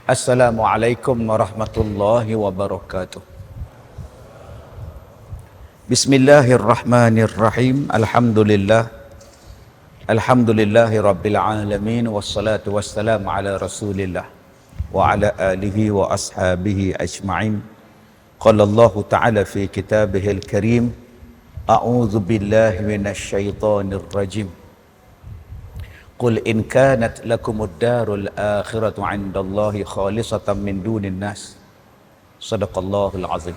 Assalamualaikum warahmatullahi wabarakatuh. Bismillahirrahmanirrahim. Alhamdulillahi rabbil alamin. Wassalatu wassalamu ala rasulillah wa ala alihi wa ashabihi ajma'in. Qala Allah ta'ala fi kitabihil karim, a'udzu billahi minasy syaithanir rajim. Qul in kanat lakumud darul akhiratu 'indallahi khalisatan min dunin nas. Shadaqallahul azim.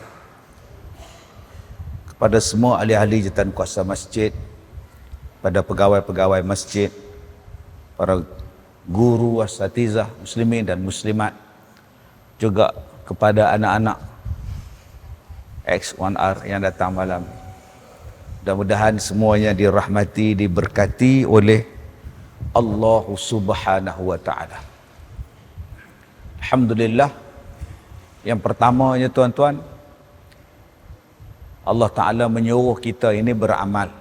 Kepada semua ahli-ahli jawatan kuasa masjid, pada pegawai-pegawai masjid, para guru, asatizah, muslimin dan muslimat, juga kepada anak-anak X1R yang datang malam. Mudah-mudahan semuanya dirahmati, diberkati oleh Allah Subhanahu wa ta'ala. Alhamdulillah. Yang pertamanya tuan-tuan, Allah Ta'ala menyuruh kita ini beramal.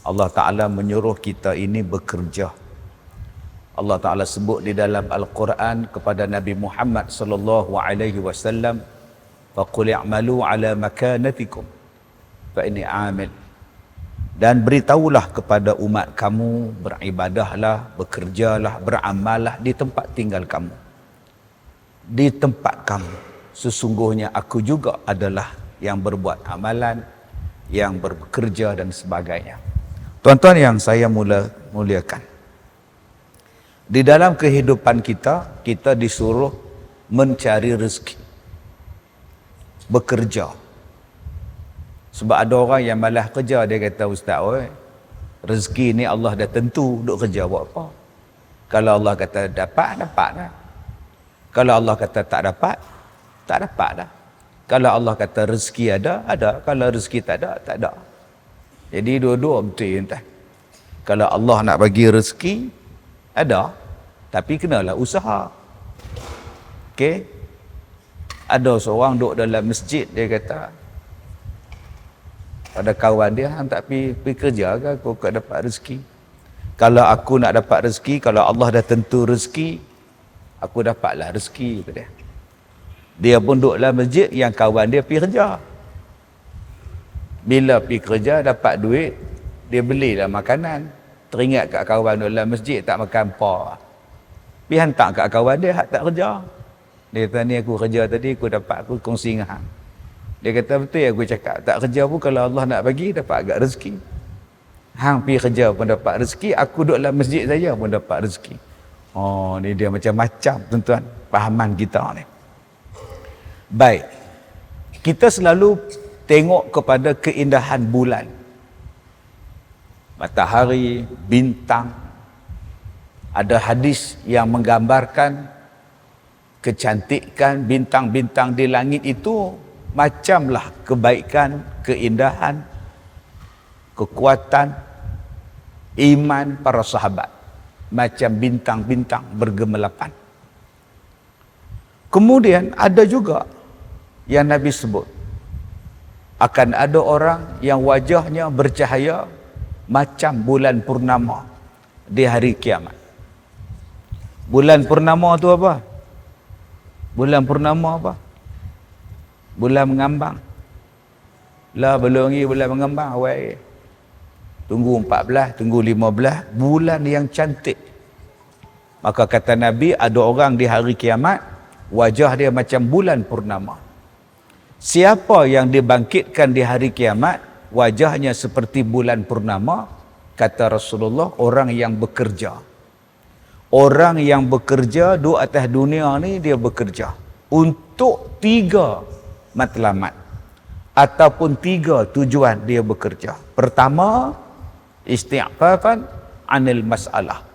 Allah Ta'ala menyuruh kita ini bekerja. Allah Ta'ala sebut di dalam Al-Quran kepada Nabi Muhammad sallallahu alaihi wasallam, faqul i'malu ala makanatikum fa inni 'amil. Dan beritahulah kepada umat kamu, beribadahlah, bekerjalah, beramallah di tempat tinggal kamu, di tempat kamu. Sesungguhnya aku juga adalah yang berbuat amalan, yang bekerja dan sebagainya. Tuan-tuan yang saya muliakan, di dalam kehidupan kita, kita disuruh mencari rezeki, bekerja. Sebab ada orang yang malas kerja, dia kata, ustaz, rezeki ni Allah dah tentu, duk kerja buat apa? Kalau Allah kata dapat, dapat dah. Kalau Allah kata tak dapat, tak dapat dah. Kalau Allah kata rezeki ada, ada. Kalau rezeki tak ada, tak ada. Jadi dua-dua betul, entah. Kalau Allah nak bagi rezeki, ada. Tapi kenalah usaha. Okey? Ada seorang duduk dalam masjid, dia kata pada kawan dia, hang tak pergi kerja ke aku dapat rezeki? Kalau aku nak dapat rezeki, kalau Allah dah tentu rezeki, aku dapatlah rezeki, kata dia. Dia pun duduk dalam masjid, yang kawan dia pergi kerja. Bila pergi kerja dapat duit, dia belilah makanan. Teringat kat kawan dalam masjid tak makan apa, pergi hantar kat kawan dia hak tak kerja. Dia kata, ni aku kerja tadi, aku dapat, aku kongsi dengan hang. Dia kata, betul ya aku cakap, tak kerja pun kalau Allah nak bagi dapat agak rezeki. Hang pergi kerja pun dapat rezeki, aku duduk dalam masjid saja pun dapat rezeki. Oh, ni dia macam-macam tuan-tuan fahaman kita ni. Baik, kita selalu tengok kepada keindahan bulan, matahari, bintang. Ada hadis yang menggambarkan kecantikan bintang-bintang di langit itu macamlah kebaikan, keindahan, kekuatan, iman para sahabat. Macam bintang-bintang bergemelapan. Kemudian ada juga yang Nabi sebut, akan ada orang yang wajahnya bercahaya macam bulan purnama di hari kiamat. Bulan purnama tu apa? Bulan purnama apa? Bulan mengambang. Lah belum lagi bulan mengambang, awal. Tunggu 14, tunggu 15, bulan yang cantik. Maka kata Nabi, ada orang di hari kiamat, wajah dia macam bulan purnama. Siapa yang dibangkitkan di hari kiamat, wajahnya seperti bulan purnama, kata Rasulullah, orang yang bekerja. Orang yang bekerja di atas dunia ni, dia bekerja untuk 3 matlamat ataupun 3 tujuan dia bekerja. Pertama, isti'fafan anil masalah.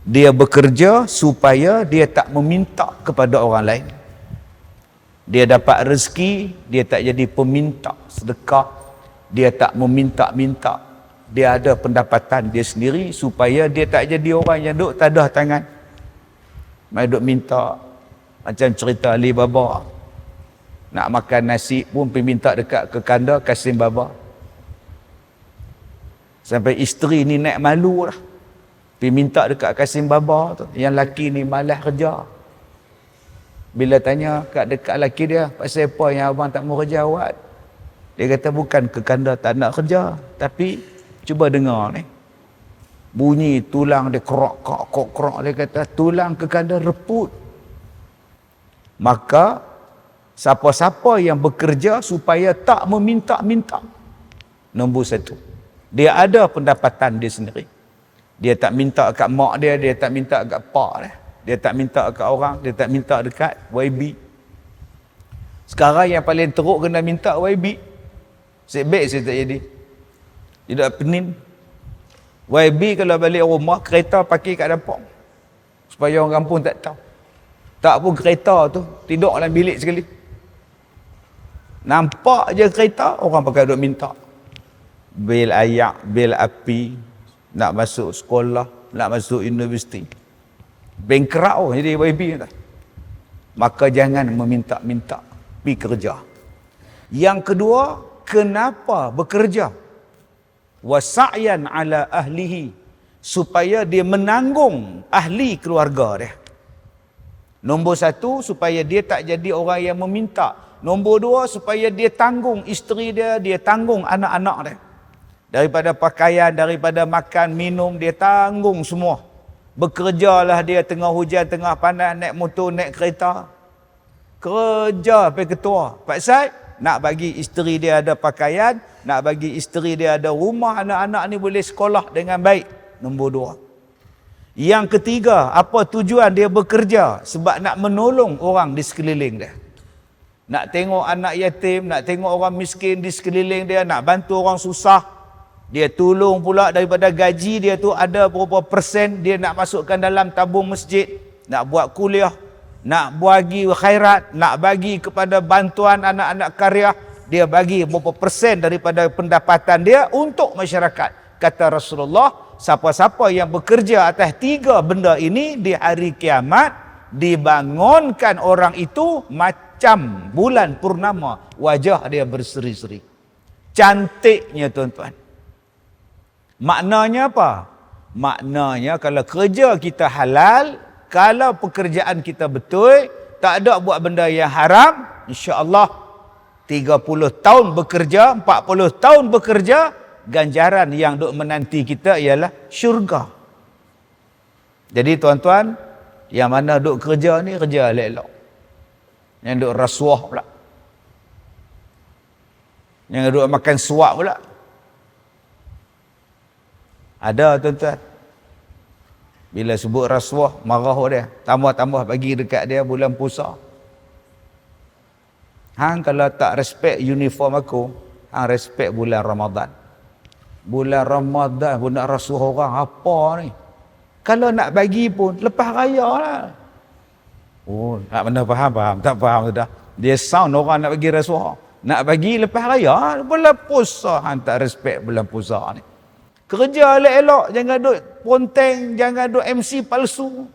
Dia bekerja supaya dia tak meminta kepada orang lain. Dia dapat rezeki, dia tak jadi peminta sedekah, dia tak meminta-minta. Dia ada pendapatan dia sendiri supaya dia tak jadi orang yang duk tadah tangan, mai duk minta. Macam cerita Ali Baba, nak makan nasi pun pergi minta dekat ke kanda Kasim Baba. Sampai isteri ni naik malu lah, pergi minta dekat Kasim Baba tu, yang laki ni malas kerja. Bila tanya kat dekat lelaki dia, pasal apa yang abang tak mau kerja awak? Dia kata bukan kekanda tak nak kerja, tapi cuba dengar ni. Bunyi tulang dia krok. Dia kata tulang kekanda reput. Maka siapa-siapa yang bekerja supaya tak meminta-minta. Nombor satu. Dia ada pendapatan dia sendiri. Dia tak minta kat mak dia, dia tak minta kat pak dia. Dia tak minta kat orang, dia tak minta dekat YB. Sekarang yang paling teruk kena minta YB. Sebab saya tak jadi. Tidak penin. YB kalau balik rumah, kereta pakai kat dapur. Supaya orang kampung tak tahu. Tak pun kereta tu, tidur dalam bilik sekali. Nampak je kereta, orang pakai duk minta. Bil ayak, bil api, nak masuk sekolah, nak masuk universiti. Bankrupt jadi YB tu. Maka jangan meminta-minta, pergi kerja. Yang kedua, kenapa bekerja? Wasa'yan ala ahlihi, supaya dia menanggung ahli keluarga dia. Nombor satu, supaya dia tak jadi orang yang meminta. Nombor dua, supaya dia tanggung isteri dia, dia tanggung anak-anak dia. Daripada pakaian, daripada makan, minum, dia tanggung semua. Bekerjalah dia tengah hujan, tengah panas, naik motor, naik kereta. Kerja sampai ketua. Pasal nak bagi isteri dia ada pakaian, nak bagi isteri dia ada rumah, anak-anak ni boleh sekolah dengan baik. Nombor dua. Yang ketiga, apa tujuan dia bekerja? Sebab nak menolong orang di sekeliling dia. Nak tengok anak yatim, nak tengok orang miskin di sekeliling dia, nak bantu orang susah. Dia tolong pula daripada gaji dia tu ada berapa persen dia nak masukkan dalam tabung masjid, nak buat kuliah, nak bagi khairat, nak bagi kepada bantuan anak-anak karya, dia bagi berapa persen daripada pendapatan dia untuk masyarakat. Kata Rasulullah, siapa-siapa yang bekerja atas tiga benda ini di hari kiamat, dibangunkan orang itu macam bulan purnama, wajah dia berseri-seri. Cantiknya tuan-tuan. Maknanya apa? Maknanya kalau kerja kita halal, kalau pekerjaan kita betul, tak ada buat benda yang haram, insya-Allah 30 tahun bekerja, 40 tahun bekerja, ganjaran yang duk menanti kita ialah syurga. Jadi tuan-tuan, yang mana duk kerja ni kerja elok-elok. Yang duk rasuah pula. Yang duk makan suap pula. Ada tuan-tuan. Bila sebut rasuah, marah dia. Tambah-tambah bagi dekat dia bulan puasa. Hang kalau tak respect uniform aku, hang respect bulan Ramadan. Bulan Ramadan pun nak rasuah orang, apa ni? Kalau nak bagi pun, lepas raya lah. Oh, tak mana faham? Tak faham sudah. Dia sound orang nak bagi rasuah. Nak bagi lepas raya, bulan puasa, hang tak respect bulan puasa ni. Kerja elok-elok, jangan duk ponteng, jangan duk MC palsu.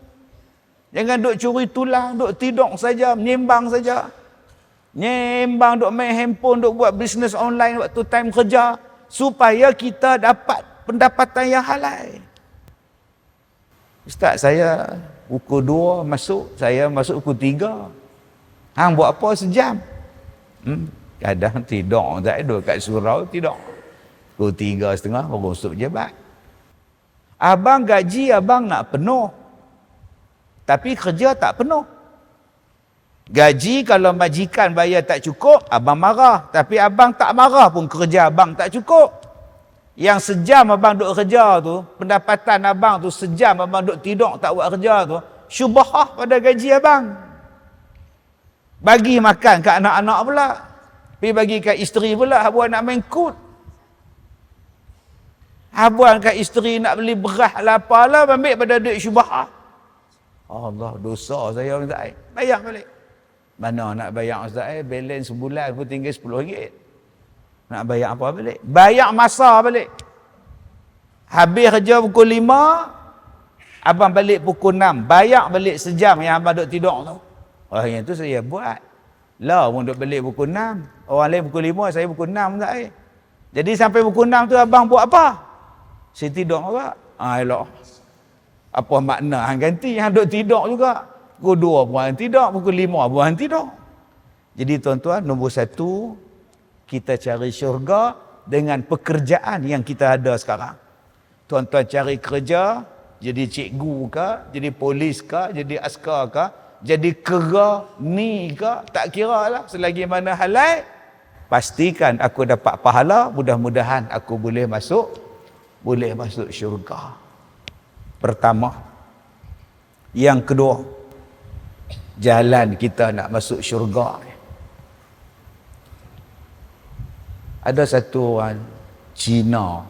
Jangan duk curi tulang, duk tidur saja, menyembang saja. Nyembang, duk main handphone, duk buat bisnes online waktu time kerja. Supaya kita dapat pendapatan yang halal. Ustaz, saya pukul 2 masuk, saya masuk pukul 3. Hang buat apa sejam? Kadang tidur, tak duduk kat surau, tidur. Pukul 3:30 baru masuk pejabat. Abang gaji abang nak penuh. Tapi kerja tak penuh. Gaji kalau majikan bayar tak cukup, abang marah. Tapi abang tak marah pun kerja abang tak cukup. Yang sejam abang duk kerja tu, pendapatan abang tu sejam abang duk tidur tak buat kerja tu, syubhah pada gaji abang. Bagi makan kat anak-anak pula. Pergi bagi kat isteri pula, abang nak main kut. Abang kat isteri nak beli beras lah apalah, ambil pada duit syubhah. Allah, dosa saya Ustaz. Bayar balik. Mana nak bayar Ustaz? Balance sebulan pun tinggal RM10. Nak bayar apa balik? Bayar masa balik. Habis kerja pukul 5, abang balik pukul 6. Bayar balik sejam yang abang duduk tidur tu. Oh, yang tu saya buat. Lah, abang duduk balik pukul 6. Orang lain pukul 5, saya pukul 6 Ustaz. Jadi sampai pukul 6 tu abang buat apa? Saya tidur juga. Elok. Apa makna hang ganti, hang duk tidur juga. Pukul 2 pun tidak, pukul 5 pun tidak. Jadi tuan-tuan, nombor satu, kita cari syurga dengan pekerjaan yang kita ada sekarang. Tuan-tuan cari kerja, jadi cikgu ke, jadi polis ke, jadi askar ke, jadi kera ni ke, tak kira lah, selagi mana halal, pastikan aku dapat pahala, mudah-mudahan aku boleh masuk syurga. Pertama. Yang kedua, jalan kita nak masuk syurga. Ada satu orang Cina,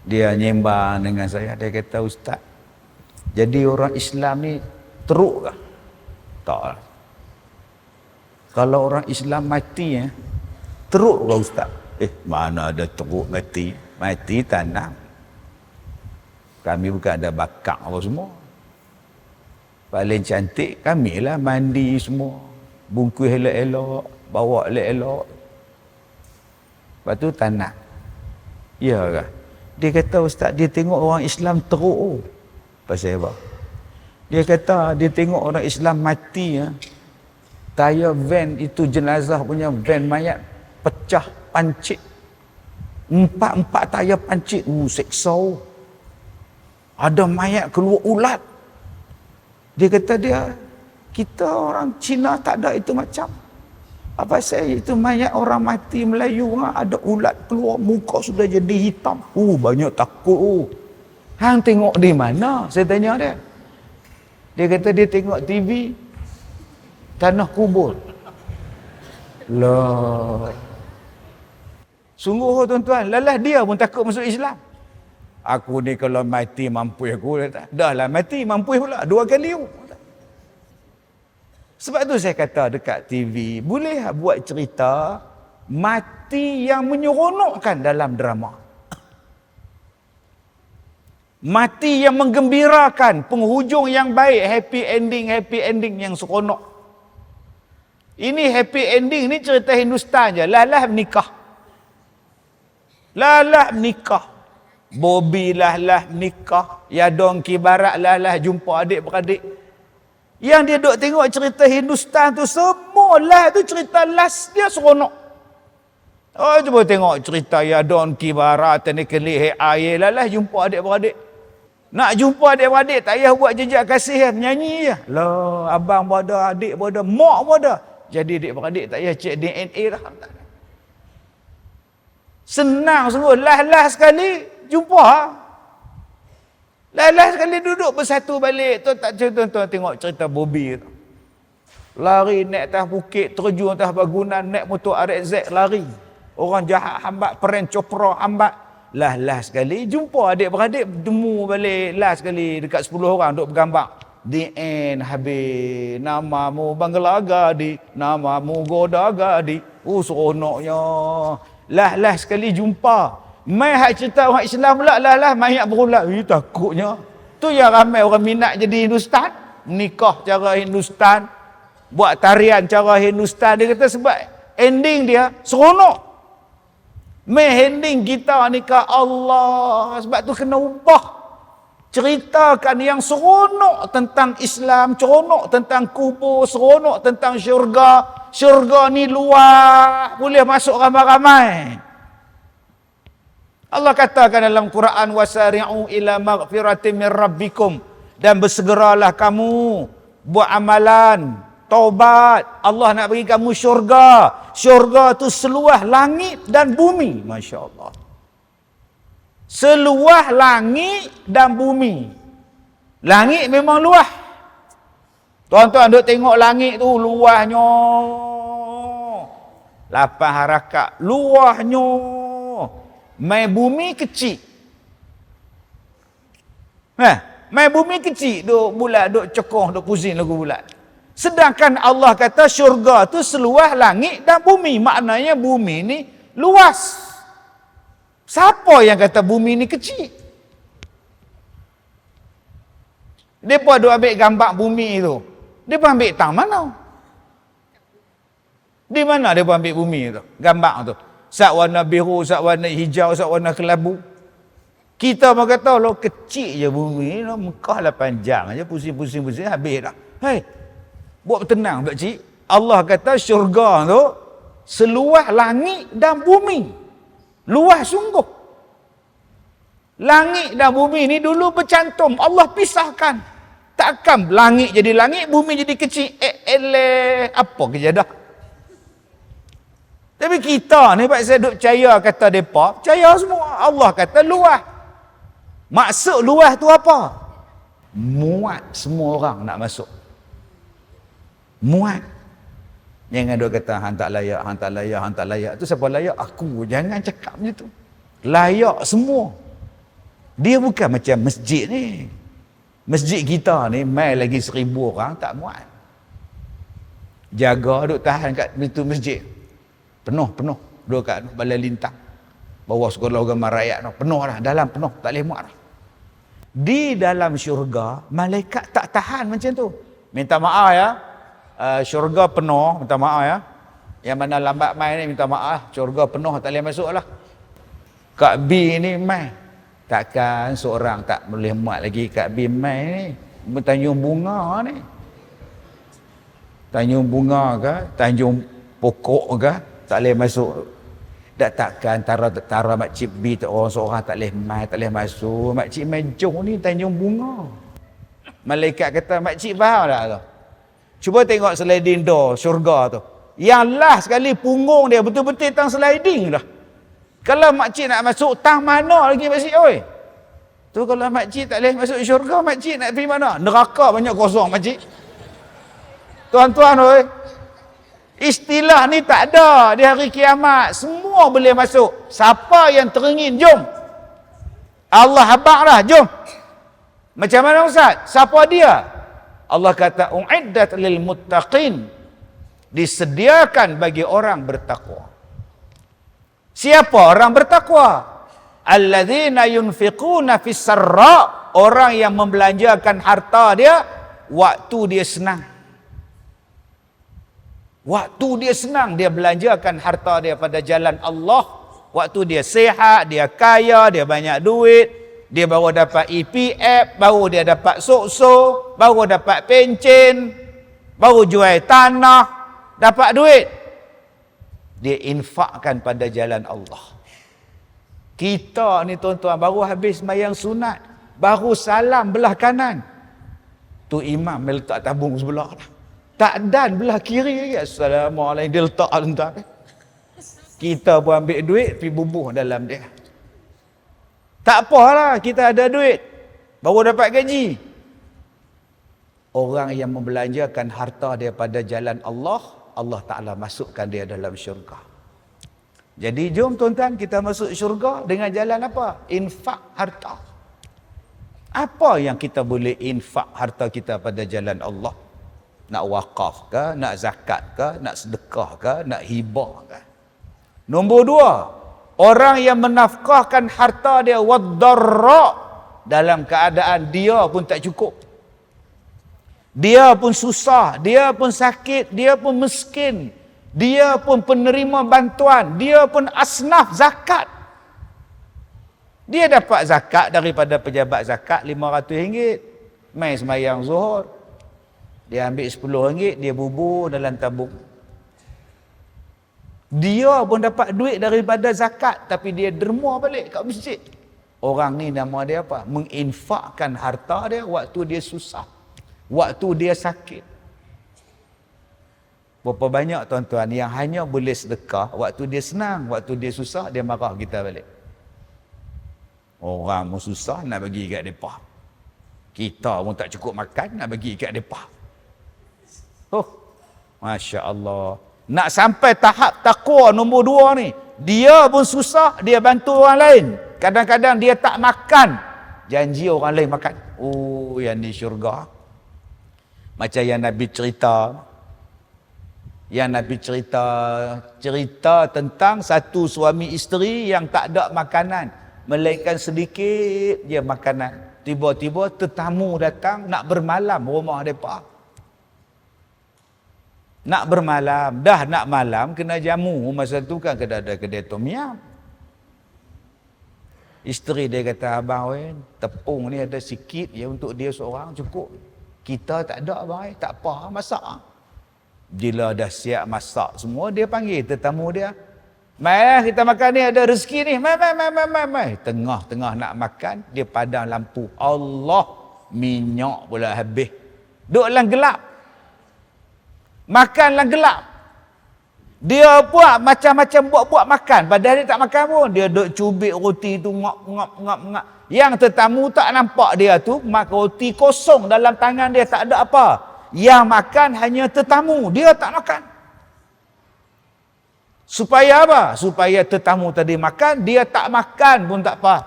dia nyembang dengan saya, dia kata, Ustaz, jadi orang Islam ni teruk ke? Tak. Kalau orang Islam mati, teruk ke Ustaz? Mana ada teruk mati? Mati tanam. Kami bukan ada bakar apa semua. Paling cantik kami lah mandi semua, bungkus elok-elok, bawa elok-elok. Lepas tu tanah. Ya ke? Dia kata, Ustaz, dia tengok orang Islam teruk. Pasal apa? Dia kata, dia tengok orang Islam mati, tayar van itu, jenazah punya van mayat, pecah pancit. 4 tayar pancit. Seksa. Ada mayat keluar ulat. Dia kata kita orang Cina tak ada itu macam. Apa saya itu mayat orang mati Melayu, ada ulat keluar, muka sudah jadi hitam. Banyak takut. Hang tengok di mana? Saya tanya dia. Dia kata dia tengok TV, tanah kubur. Lah. Sungguh tuan-tuan, lalah dia pun takut masuk Islam. Aku ni kalau mati mampu aku. Dah lah mati mampu pula 2 kali. Sebab tu saya kata dekat TV, boleh buat cerita mati yang menyeronokkan dalam drama. Mati yang menggembirakan, penghujung yang baik, happy ending yang seronok. Ini happy ending ni cerita Hindustan je. Lalah menikah. Bobby lah menikah. Yadong Kibarat lah jumpa adik-beradik. Yang dia duk tengok cerita Hindustan tu, semua lah tu cerita last dia seronok. Cuba tengok cerita Yadong Kibarat, ni kelih air lah jumpa adik-beradik. Nak jumpa adik-beradik, tak payah buat jejak kasih, menyanyi je. Lah, abang pun ada, adik pun ada, mak pun ada. Jadi adik-beradik tak payah cek DNA dah. Senang sungguh, lah sekali jumpa. Lah sekali duduk bersatu balik. Tuan-tuan tengok cerita Bobby tu. Lari naik atas bukit, terjun atas bangunan, naik motor RX lari. Orang jahat hambat, peren Chopra hambat. Lah sekali jumpa adik-beradik, temu balik. Lah sekali dekat 10 orang duk bergambar. The end habis. Namamu Bangla Gadi, namamu Goda Gadi. Seronoknya. Lah sekali jumpa. Mai hak cerita orang Islam pula, lah mayat berulat. Takutnya. Tu yang ramai orang minat jadi Hindustan. Nikah cara Hindustan. Buat tarian cara Hindustan. Dia kata sebab ending dia seronok. Mai ending kita nikah Allah. Sebab tu kena ubah. Ceritakan yang seronok tentang Islam, seronok tentang kubur, seronok tentang syurga. Syurga ni luar, boleh masuk ramai-ramai. Allah katakan dalam Quran, wasari'u ila maghfiratin min rabbikum, dan bersegeralah kamu buat amalan taubat. Allah nak bagi kamu syurga. Syurga tu seluas langit dan bumi. Masya-Allah. Seluas langit dan bumi. Langit memang luas. Tuan-tuan duk tengok langit tu luasnya. 8 harakat. Luasnya. Mai bumi kecil. Mai bumi kecil, duk bulat, duk cekong, duk pusing lagu bulat. Sedangkan Allah kata syurga tu seluas langit dan bumi. Maknanya bumi ni luas. Siapa yang kata bumi ni kecil? Depa duk ambil gambar bumi tu. Depa ambil tang mana? Di mana depa ambil bumi tu? Gambar tu. Sak warna biru, sak warna hijau, sak warna kelabu. Kita mau kata lo kecil je bumi ni, Mekah 8 jam aja pusing habis dah. Hei, buat tenang pak cik. Allah kata syurga tu seluas langit dan bumi. Luas sungguh. Langit dan bumi ni dulu bercantum, Allah pisahkan. Takkan langit jadi langit, bumi jadi kecil. Apa kejadah? Tapi kita ni pak saya duk percaya kata depa, percaya semua. Allah kata luas. Maksud luas tu apa? Muat semua orang nak masuk. Muat. Jangan dia kata hang tak layak. Tu siapa layak? Aku. Jangan cakap macam tu. Layak semua. Dia bukan macam masjid ni. Masjid kita ni mai lagi 1000 orang tak muat. Jaga duk tahan kat pintu masjid. Penuh. Duk kat balai lintang. Bawah sekolah agama rakyat tu penuh dah, dalam penuh, tak boleh muat dah. Di dalam syurga malaikat tak tahan macam tu. Minta maaf ya. Syurga penuh, minta maaf ya. Yang mana lambat mai ni minta maaf, syurga penuh tak boleh masuk lah. Kak B ni mai. Takkan seorang tak boleh muat lagi Kak B mai ni. Tanjung Bunga ni. Tanjung Bunga ke, Tanjung Pokok ke, tak boleh masuk. Takkan tara makcik B tu orang seorang tak boleh mai, tak boleh masuk. Makcik mai jauh ni Tanjung Bunga. Malaikat kata makcik faham tak tu? Cuba tengok sliding door syurga tu. Yang last sekali punggung dia betul-betul tang sliding dah. Kalau makcik nak masuk tang mana lagi makcik oi? Tu kalau makcik tak boleh masuk syurga, makcik nak pergi mana? Neraka banyak kosong makcik. Tuan-tuan oi. Istilah ni tak ada di hari kiamat. Semua boleh masuk. Siapa yang teringin, jom. Allah habaq dah, jom. Macam mana Ustaz? Siapa dia? Allah kata, u'iddat lil muttaqin. Disediakan bagi orang bertakwa. Siapa orang bertakwa? Alladzina yunfiquna fis sarra. Orang yang membelanjakan harta dia waktu dia senang. Waktu dia senang, dia belanjakan harta dia pada jalan Allah. Waktu dia sihat, dia kaya, dia banyak duit, dia baru dapat EPF, baru dia dapat sokso, baru dapat pencen, baru jual tanah, dapat duit. Dia infakkan pada jalan Allah. Kita ni tuan-tuan, baru habis sembahyang sunat, baru salam belah kanan. Tu imam meletak tabung sebelah dah. Tak dan belah kiri lagi. Assalamualaikum. Dia letak lentak. Kita pun ambil duit, pergi bubuh dalam dia. Tak apalah, kita ada duit. Baru dapat gaji. Orang yang membelanjakan harta dia pada jalan Allah, Allah Ta'ala masukkan dia dalam syurga. Jadi jom tuan-tuan, kita masuk syurga dengan jalan apa? Infak harta. Apa yang kita boleh infak harta kita pada jalan Allah? Nak wakaf ke, nak zakat ke, nak sedekah ke, nak hibah ke. Nombor 2, orang yang menafkahkan harta dia wad-darra, dalam keadaan dia pun tak cukup. Dia pun susah, dia pun sakit, dia pun miskin, dia pun penerima bantuan, dia pun asnaf zakat. Dia dapat zakat daripada pejabat zakat RM500. Mai sembahyang zuhur. Dia ambil RM10, dia bubur dalam tabung. Dia pun dapat duit daripada zakat, tapi dia derma balik kat masjid. Orang ni nama dia apa? Menginfakkan harta dia waktu dia susah, waktu dia sakit. Berapa banyak tuan-tuan yang hanya boleh sedekah waktu dia senang, waktu dia susah, dia marah kita balik. Orang pun susah nak bagi kat mereka. Kita pun tak cukup makan nak bagi kat mereka. Oh, Masya Allah. Nak sampai tahap taqwa nombor 2 ni. Dia pun susah, dia bantu orang lain. Kadang-kadang dia tak makan, janji orang lain makan. Oh, yang ni syurga. Macam yang Nabi cerita. Yang Nabi cerita tentang satu suami isteri yang tak ada makanan. Melainkan sedikit je makanan. Tiba-tiba tetamu datang nak bermalam rumah mereka. Nak bermalam, dah nak malam kena jamu. Masa tu kan kena ada kedai tom yam. Isteri dia kata, abang tepung ni ada sikit je untuk dia seorang cukup. Kita tak ada abang tak apa, masak. Bila dah siap masak semua, dia panggil tetamu dia. Mai kita makan ni, ada rezeki ni. Mai. Tengah-tengah nak makan, dia padam lampu. Allah, minyak pula habis. Duk lang gelap. Makan lang gelap. Dia buat macam-macam buat makan. Padahal dia tak makan pun. Dia duk cubit roti tu ngap. Yang tetamu tak nampak dia tu, makan roti kosong dalam tangan dia, tak ada apa. Yang makan hanya tetamu. Dia tak makan. Supaya apa? Supaya tetamu tadi makan, dia tak makan pun tak apa.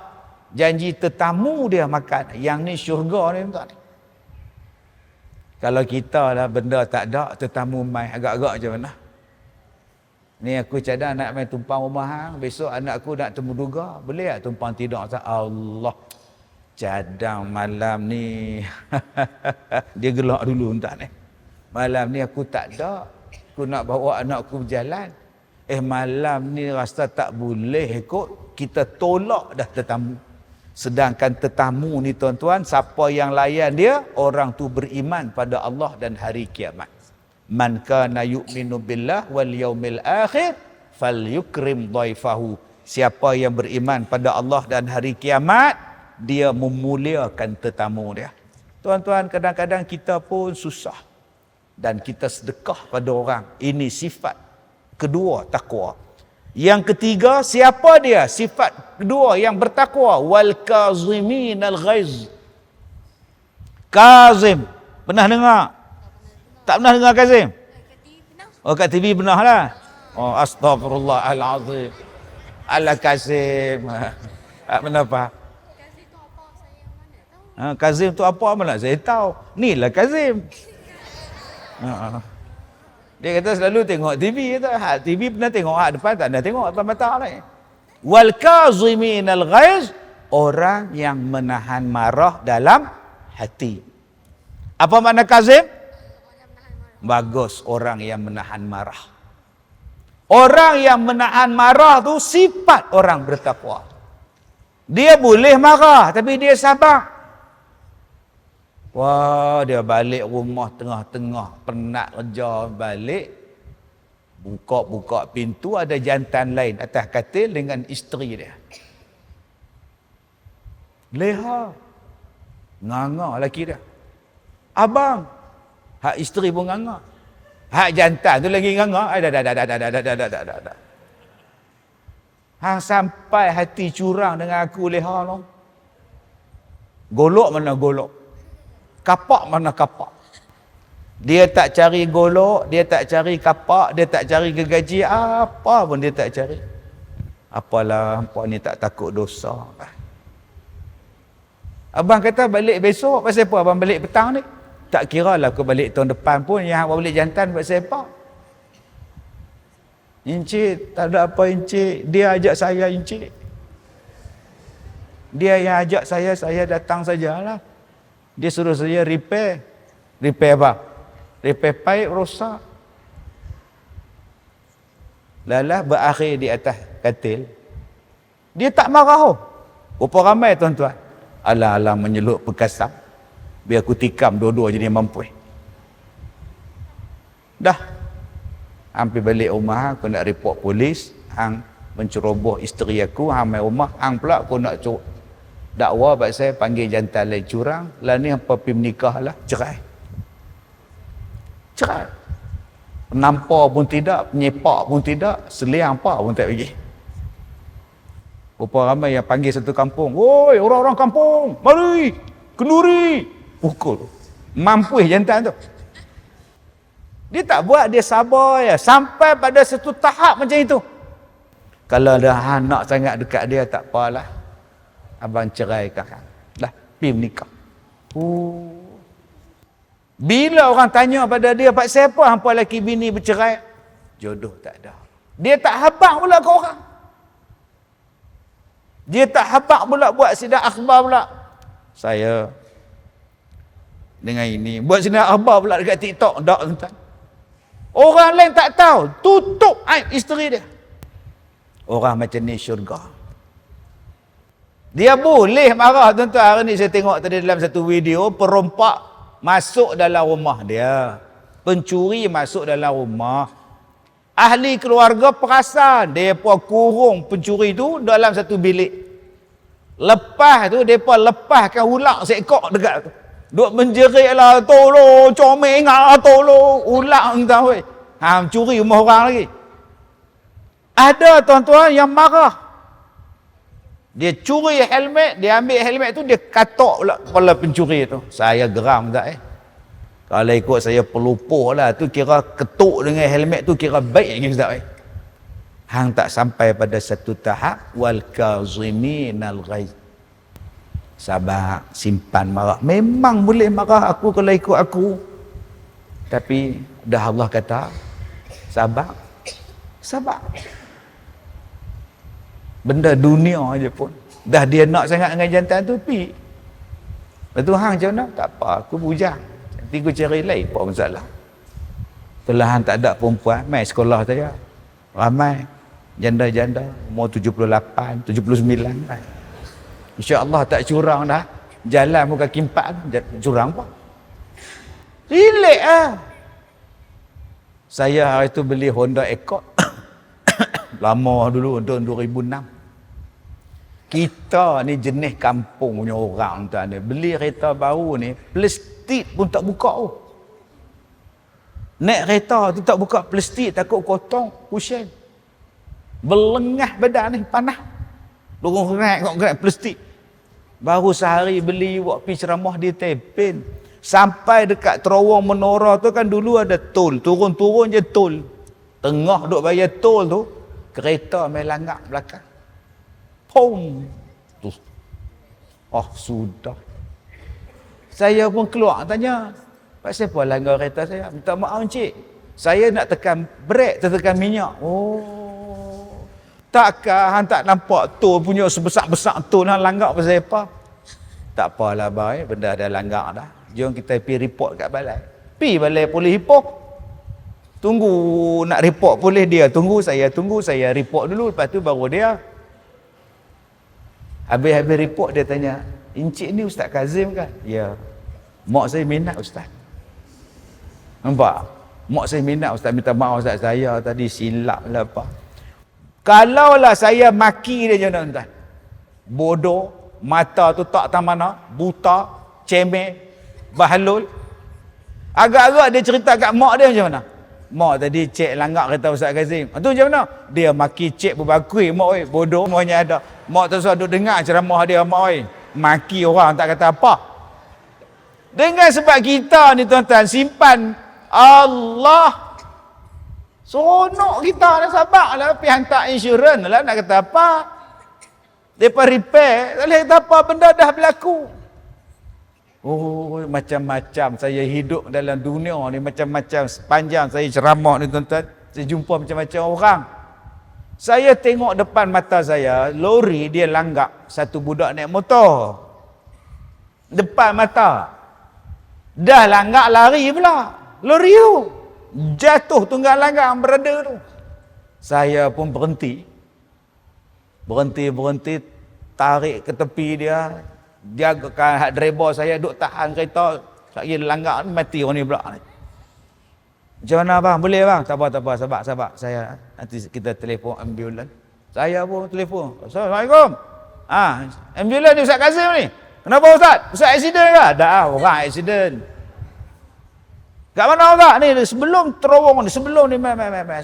Janji tetamu dia makan. Yang ni syurga ni tuan. Kalau kita lah benda tak ada, tetamu mai agak-agak macam mana? Ni aku cadang nak main tumpang rumah hang, besok anak aku nak temu duga, boleh tak tumpang tidur? Allah, cadang malam ni dia gelak dulu entah ni. Malam ni aku tak ada, aku nak bawa anak aku berjalan. Malam ni rasa tak boleh ikut, kita tolak dah tetamu. Sedangkan tetamu ni tuan-tuan, siapa yang layan dia, orang tu beriman pada Allah dan hari kiamat. Man kana yu'minu billah wal yaumil akhir falyukrim dhaifahu. Siapa yang beriman pada Allah dan hari kiamat, dia memuliakan tetamu dia. Tuan-tuan, kadang-kadang kita pun susah dan kita sedekah pada orang. Ini sifat kedua takwa. Yang ketiga, siapa dia? Sifat kedua yang bertakwa, wal kazimin al ghaiz. Kazim, pernah dengar? Tak pernah dengar Kazim? Oh, kat TV pernah lah. Oh, astagfirullahalazim. Ala Kazim. Kenapa? Kazim tu apa mana? Saya tahu. Ni lah Kazim. Dia kata selalu tengok TV. TV pernah tengok, depan tak ada tengok depan mata lah. Wal kazimin al ghaiz, orang yang menahan marah dalam hati. Apa makna kazim? Bagus, orang yang menahan marah. Orang yang menahan marah tu sifat orang bertakwa. Dia boleh marah tapi dia sabar. Wah, dia balik rumah tengah-tengah penat kerja, balik buka pintu, ada jantan lain atas katil dengan isteri dia. Leha. Nganga lelaki dia. Abang. Hak isteri pun nganga. Hak jantan tu lagi nganga. Dah. Hang sampai hati curang dengan aku leha lo. Golok mana golok. Kapak mana kapak. Dia tak cari golok, dia tak cari kapak, dia tak cari gergaji, apa pun dia tak cari. Apalah, hampa ni tak takut dosa. Abang kata balik besok, pasal apa abang balik petang ni? Tak kira lah aku balik tahun depan pun, yang abang balik jantan buat siapa? Encik, tak ada apa encik. Dia ajak saya encik. Dia yang ajak saya datang sajalah. Dia suruh saya repair. Repair apa? Repair paip rosak. Lalah berakhir di atas katil. Dia tak marah. Berapa ramai tuan-tuan? Alah-alah menyeluk perkasam. Biar aku tikam dua-dua jadi mampu. Dah. Hampir balik rumah, aku nak report polis. Hang menceroboh isteri aku. Hang main rumah. Hang pula aku nak dakwa buat saya panggil jantan lain curang. Lah ni apa pergi menikah lah. Cerai. Penampar pun tidak. Penyepak pun tidak. Seliang apa pun tak pergi. Berapa ramai yang panggil satu kampung. Woi, orang-orang kampung. Mari. Kenduri. Pukul. Mampus jantan tu. Dia tak buat, dia sabar ya. Sampai pada satu tahap macam itu. Kalau dah anak sangat dekat dia, tak apalah. Abang ceraikan. Dah, pergi menikah. Bila orang tanya pada dia, Pak siapa hampa lelaki bini bercerai? Jodoh tak ada. Dia tak habaq pula ke orang. Dia tak habaq pula buat sidang akhbar pula. Saya dengan ini. Buat sidang akhbar pula dekat TikTok. Tak, tuan. Orang lain tak tahu. Tutup aib isteri dia. Orang macam ni syurga. Dia boleh marah tuan-tuan. Hari ni saya tengok tadi dalam satu video, perompak masuk dalam rumah dia. Pencuri masuk dalam rumah. Ahli keluarga perasan, mereka kurung pencuri tu dalam satu bilik. Lepas tu, mereka lepaskan ular seekor dekat tu. Duk menjerit lah, tolong, comel ingat, tolong. Ular entah weh. Mencuri rumah orang lagi. Ada tuan-tuan yang marah. Dia curi helmet, dia ambil helmet tu, dia katok pula kepala pencuri tu. Saya geram tak Kalau ikut saya pelupuh lah, tu kira ketuk dengan helmet tu kira baik lagi tak Hang tak sampai pada satu tahap, wal kaziminal ghaiz. Sabar, simpan marah. Memang boleh marah aku kalau ikut aku. Tapi dah Allah kata, sabar. Sabar. Benda dunia aja pun. Dah dia nak sangat dengan jantan tu, pi. Lepas tu hang macam mana? Tak apa, aku bujang. Nanti aku cari lain, apa masalah. Itulah hang tak ada perempuan, mai sekolah saya. Ramai. Janda-janda, umur 78, 79. InsyaAllah tak curang dah. Jalan muka kimpak, curang apa? Relax lah. Saya hari tu beli Honda Accord. Lama dulu, tahun 2006. Kita ni jenis kampung punya orang tuan ni. Beli kereta baru ni, plastik pun tak buka. Naik kereta tu tak buka plastik, takut kotor, pusing. Berlengah badan ni, panas. Gerak plastik. Baru sehari beli, buat pergi ceramah di Tepin. Sampai dekat terowong menora tu kan dulu ada tol. Turun-turun je tol. Tengah duk bayar tol tu, kereta main langgar belakang. Pum. Tuh. Oh, sudah. Saya pun keluar tanya, Pak siapa langgar kereta saya? Minta maaf encik. Saya nak tekan brek, tertekan minyak. Oh. Takkah hang tak nampak tol punya sebesar-besar tol hang langgar pasal apa? Tak apalah baik, benda dah langgar dah. Jom kita pergi report kat balai. Pergi balai polis Ipoh. Tunggu nak report polis dia. Tunggu saya report dulu. Lepas tu baru dia. Habis-habis report dia tanya, encik ni Ustaz Kazim kan? Ya. Mak saya minat Ustaz. Nampak? Mak saya minat Ustaz. Minta maaf Ustaz, saya tadi silap lah apa. Kalaulah saya maki dia macam mana? Bodoh, mata tu tak tahu mana, buta, cemeh, bahalul. Agak-agak dia cerita kat mak dia macam mana? Mak tadi cek langgar kata Ustaz Kazim. Itu macam mana? Dia maki cek berbakui, mak oi, bodoh semuanya ada. Mak tu sudah dengar ceramah dia, mak oi. Maki orang tak kata apa. Dengan sebab kita ni tuan-tuan simpan Allah. Seronok kita dah sabar lah. Pergi hantar insurans lah nak kata apa. Mereka repair. Tak boleh kata apa, benda dah berlaku. Oh, macam-macam saya hidup dalam dunia ni. Macam-macam sepanjang saya ceramah ni tuan-tuan. Saya jumpa macam-macam orang. Saya tengok depan mata saya, lori dia langgak satu budak naik motor. Depan mata. Dah langgak lari pula. Lori tu. Jatuh tunggang langgar berada tu. Saya pun berhenti. Berhenti, tarik ke tepi dia. Jagakan hak driver saya duk tahan kereta. Saya langgar ni mati orang ni pula. Macam mana bang? Boleh bang? Tak apa, sabar. Saya nanti kita telefon ambulans. Saya pun telefon. Assalamualaikum. Ambulans ni Ustaz Kazim ni. Kenapa Ustaz? Ustaz aksiden ke? Dah, orang aksiden. Kat mana Ustaz? Ni sebelum terowong ni, sebelum ni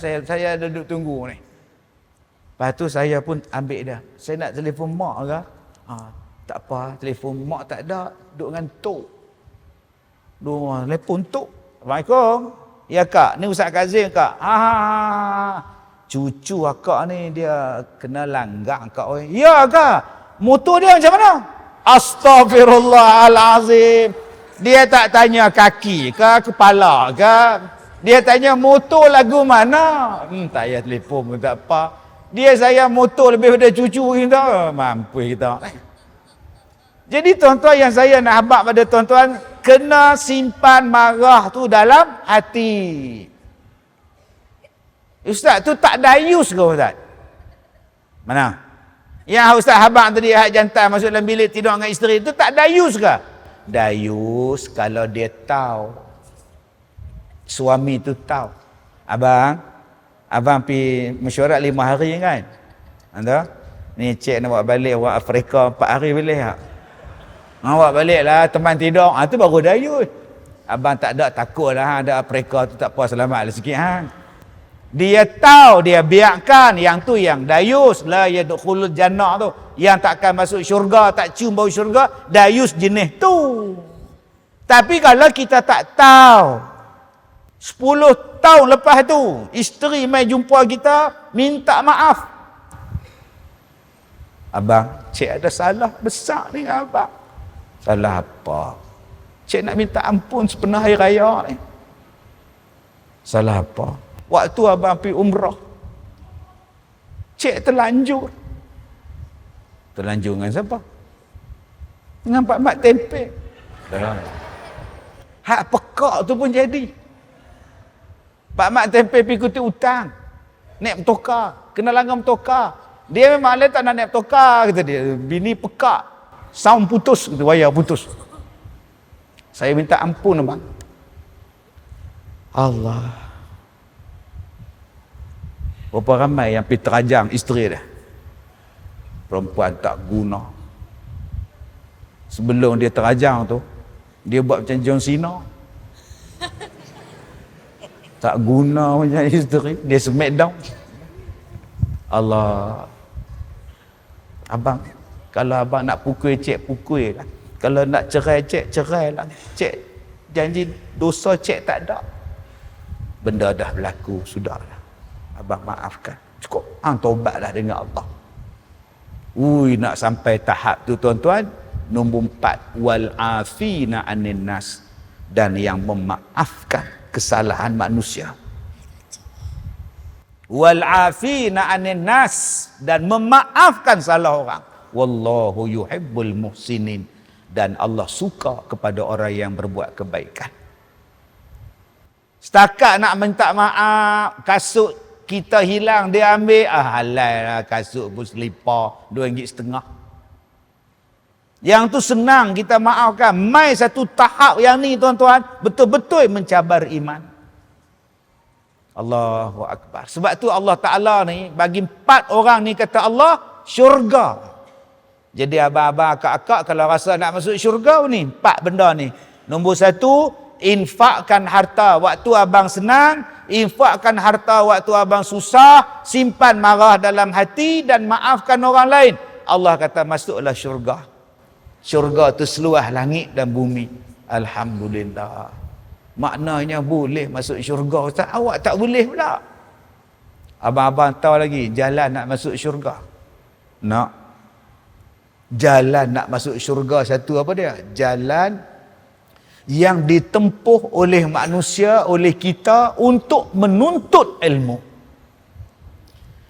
saya duduk tunggu ni. Lepas tu saya pun ambil dia. Saya nak telefon mak ke? Tak apa, telefon mak tak ada. Duduk dengan tok. Duduk telefon tok. Assalamualaikum. Ya kak, ni Ustaz Kazim kak. Cucu akak ni dia kena langgar kak. Ya kak, motor dia macam mana? Astaghfirullahalazim. Dia tak tanya kaki ke kepala ke. Dia tanya motor lagu mana. Tak payah telefon pun tak apa. Dia sayang motor lebih daripada cucu kita. Mampu kita. Jadi tuan-tuan yang saya nak habaq pada tuan-tuan, kena simpan marah tu dalam hati. Ustaz tu tak dayus ke Ustaz? Mana? Yang Ustaz Habang tadi hak jantan masuk dalam bilik tidur dengan isteri itu tak dayus ke? Dayus kalau dia tahu. Suami tu tahu. Abang pi mesyuarat 5 hari kan? Anda? Ni cik nak bawa balik orang Afrika 4 hari boleh tak? Bawa balik lah teman tidur. Tu baru dayus. Abang tak ada takut lah ada Afrika tu tak puas selamat lah sikit hang. Dia tahu, dia biarkan yang tu yang dayus la yadkhulul jannah tu, yang takkan masuk syurga, tak cium bau syurga, dayus jenis tu. Tapi kalau kita tak tahu, 10 tahun lepas tu isteri mai jumpa kita minta maaf, abang, cik ada salah besar ni abang. Salah apa? Cik nak minta ampun sepenuh hari raya ni. Salah apa? Waktu abang pergi umrah, cik terlanjur. Terlanjur dengan siapa? Dengan Pak Mat Tempe. Hak pekak tu pun jadi. Pak Mat Tempe pergi kutip hutang, naik bertokar, kena langgar bertokar. Dia memang tak nak naik bertokar, kata dia. Bini pekak, sound putus, kata, wayar putus. Saya minta ampun abang. Allah. Berapa ramai yang pergi terajang isteri dia. Perempuan tak guna. Sebelum dia terajang tu, dia buat macam John Cena. Tak guna macam isteri. Dia smackdown. Allah. Abang, kalau abang nak pukul cik, pukul lah. Kalau nak cerai cik, cerai lah. Cik, janji dosa cik tak ada. Benda dah berlaku, sudahlah. Abang maafkan. Cukup. Hang taubatlah dengan Allah. Nak sampai tahap tu tuan-tuan. Nombor 4. Wal afina anin nas. Dan yang memaafkan kesalahan manusia. Wal afina anin nas. Dan memaafkan salah orang. Wallahu yuhibbul muhsinin. Dan Allah suka kepada orang yang berbuat kebaikan. Setakat nak minta maaf, kasut kita hilang, dia ambil, halal lah, kasut pun selipar, RM2.5. Yang tu senang kita maafkan. Mai satu tahap yang ni tuan-tuan, betul-betul mencabar iman. Allahu Akbar. Sebab tu Allah Ta'ala ni, bagi 4 orang ni kata Allah, syurga. Jadi abang-abang, akak-akak kalau rasa nak masuk syurga ni, 4 benda ni. Nombor 1, infakkan harta waktu abang senang, infakkan harta waktu abang susah, simpan marah dalam hati dan maafkan orang lain. Allah kata masuklah syurga. Syurga tu seluas langit dan bumi. Alhamdulillah. Maknanya boleh masuk syurga. Ustaz, awak tak boleh pula. Abang-abang tahu lagi jalan nak masuk syurga. Nak. Jalan nak masuk syurga satu apa dia? Jalan yang ditempuh oleh manusia, oleh kita untuk menuntut ilmu.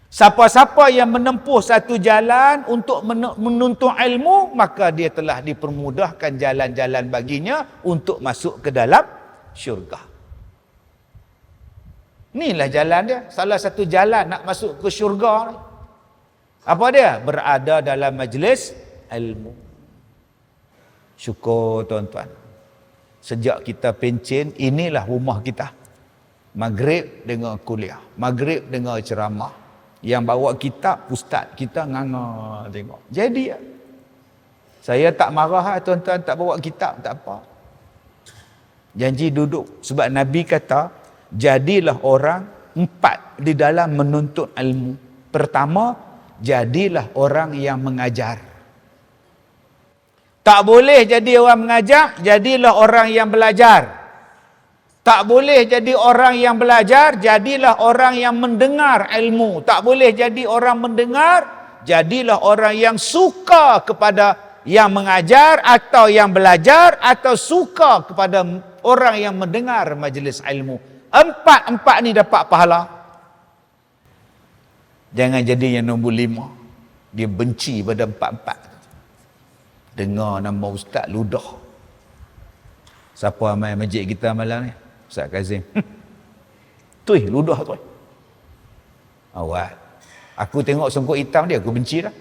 Siapa-siapa yang menempuh satu jalan untuk menuntut ilmu, maka dia telah dipermudahkan jalan-jalan baginya untuk masuk ke dalam syurga. Inilah jalan dia. Salah satu jalan nak masuk ke syurga. Apa dia? Berada dalam majlis ilmu. Syukur tuan-tuan. Sejak kita pencen, inilah rumah kita. Maghrib dengan kuliah, maghrib dengan ceramah. Yang bawa kitab, ustaz kita nganga tengok. Jadi saya tak marah tuan-tuan tak bawa kitab, tak apa. Janji duduk. Sebab Nabi kata, jadilah orang 4 di dalam menuntut ilmu. Pertama, jadilah orang yang mengajar. Tak boleh jadi orang mengajar, jadilah orang yang belajar. Tak boleh jadi orang yang belajar, jadilah orang yang mendengar ilmu. Tak boleh jadi orang mendengar, jadilah orang yang suka kepada yang mengajar atau yang belajar, atau suka kepada orang yang mendengar majlis ilmu. 4 ni dapat pahala. Jangan jadi yang nombor 5. Dia benci pada 4. Dengar nama ustaz ludah. Siapa main masjid kita malam ni? Ustaz Kazim. Tuih ludah tu. Awal. Aku tengok songkok hitam dia, aku benci dah.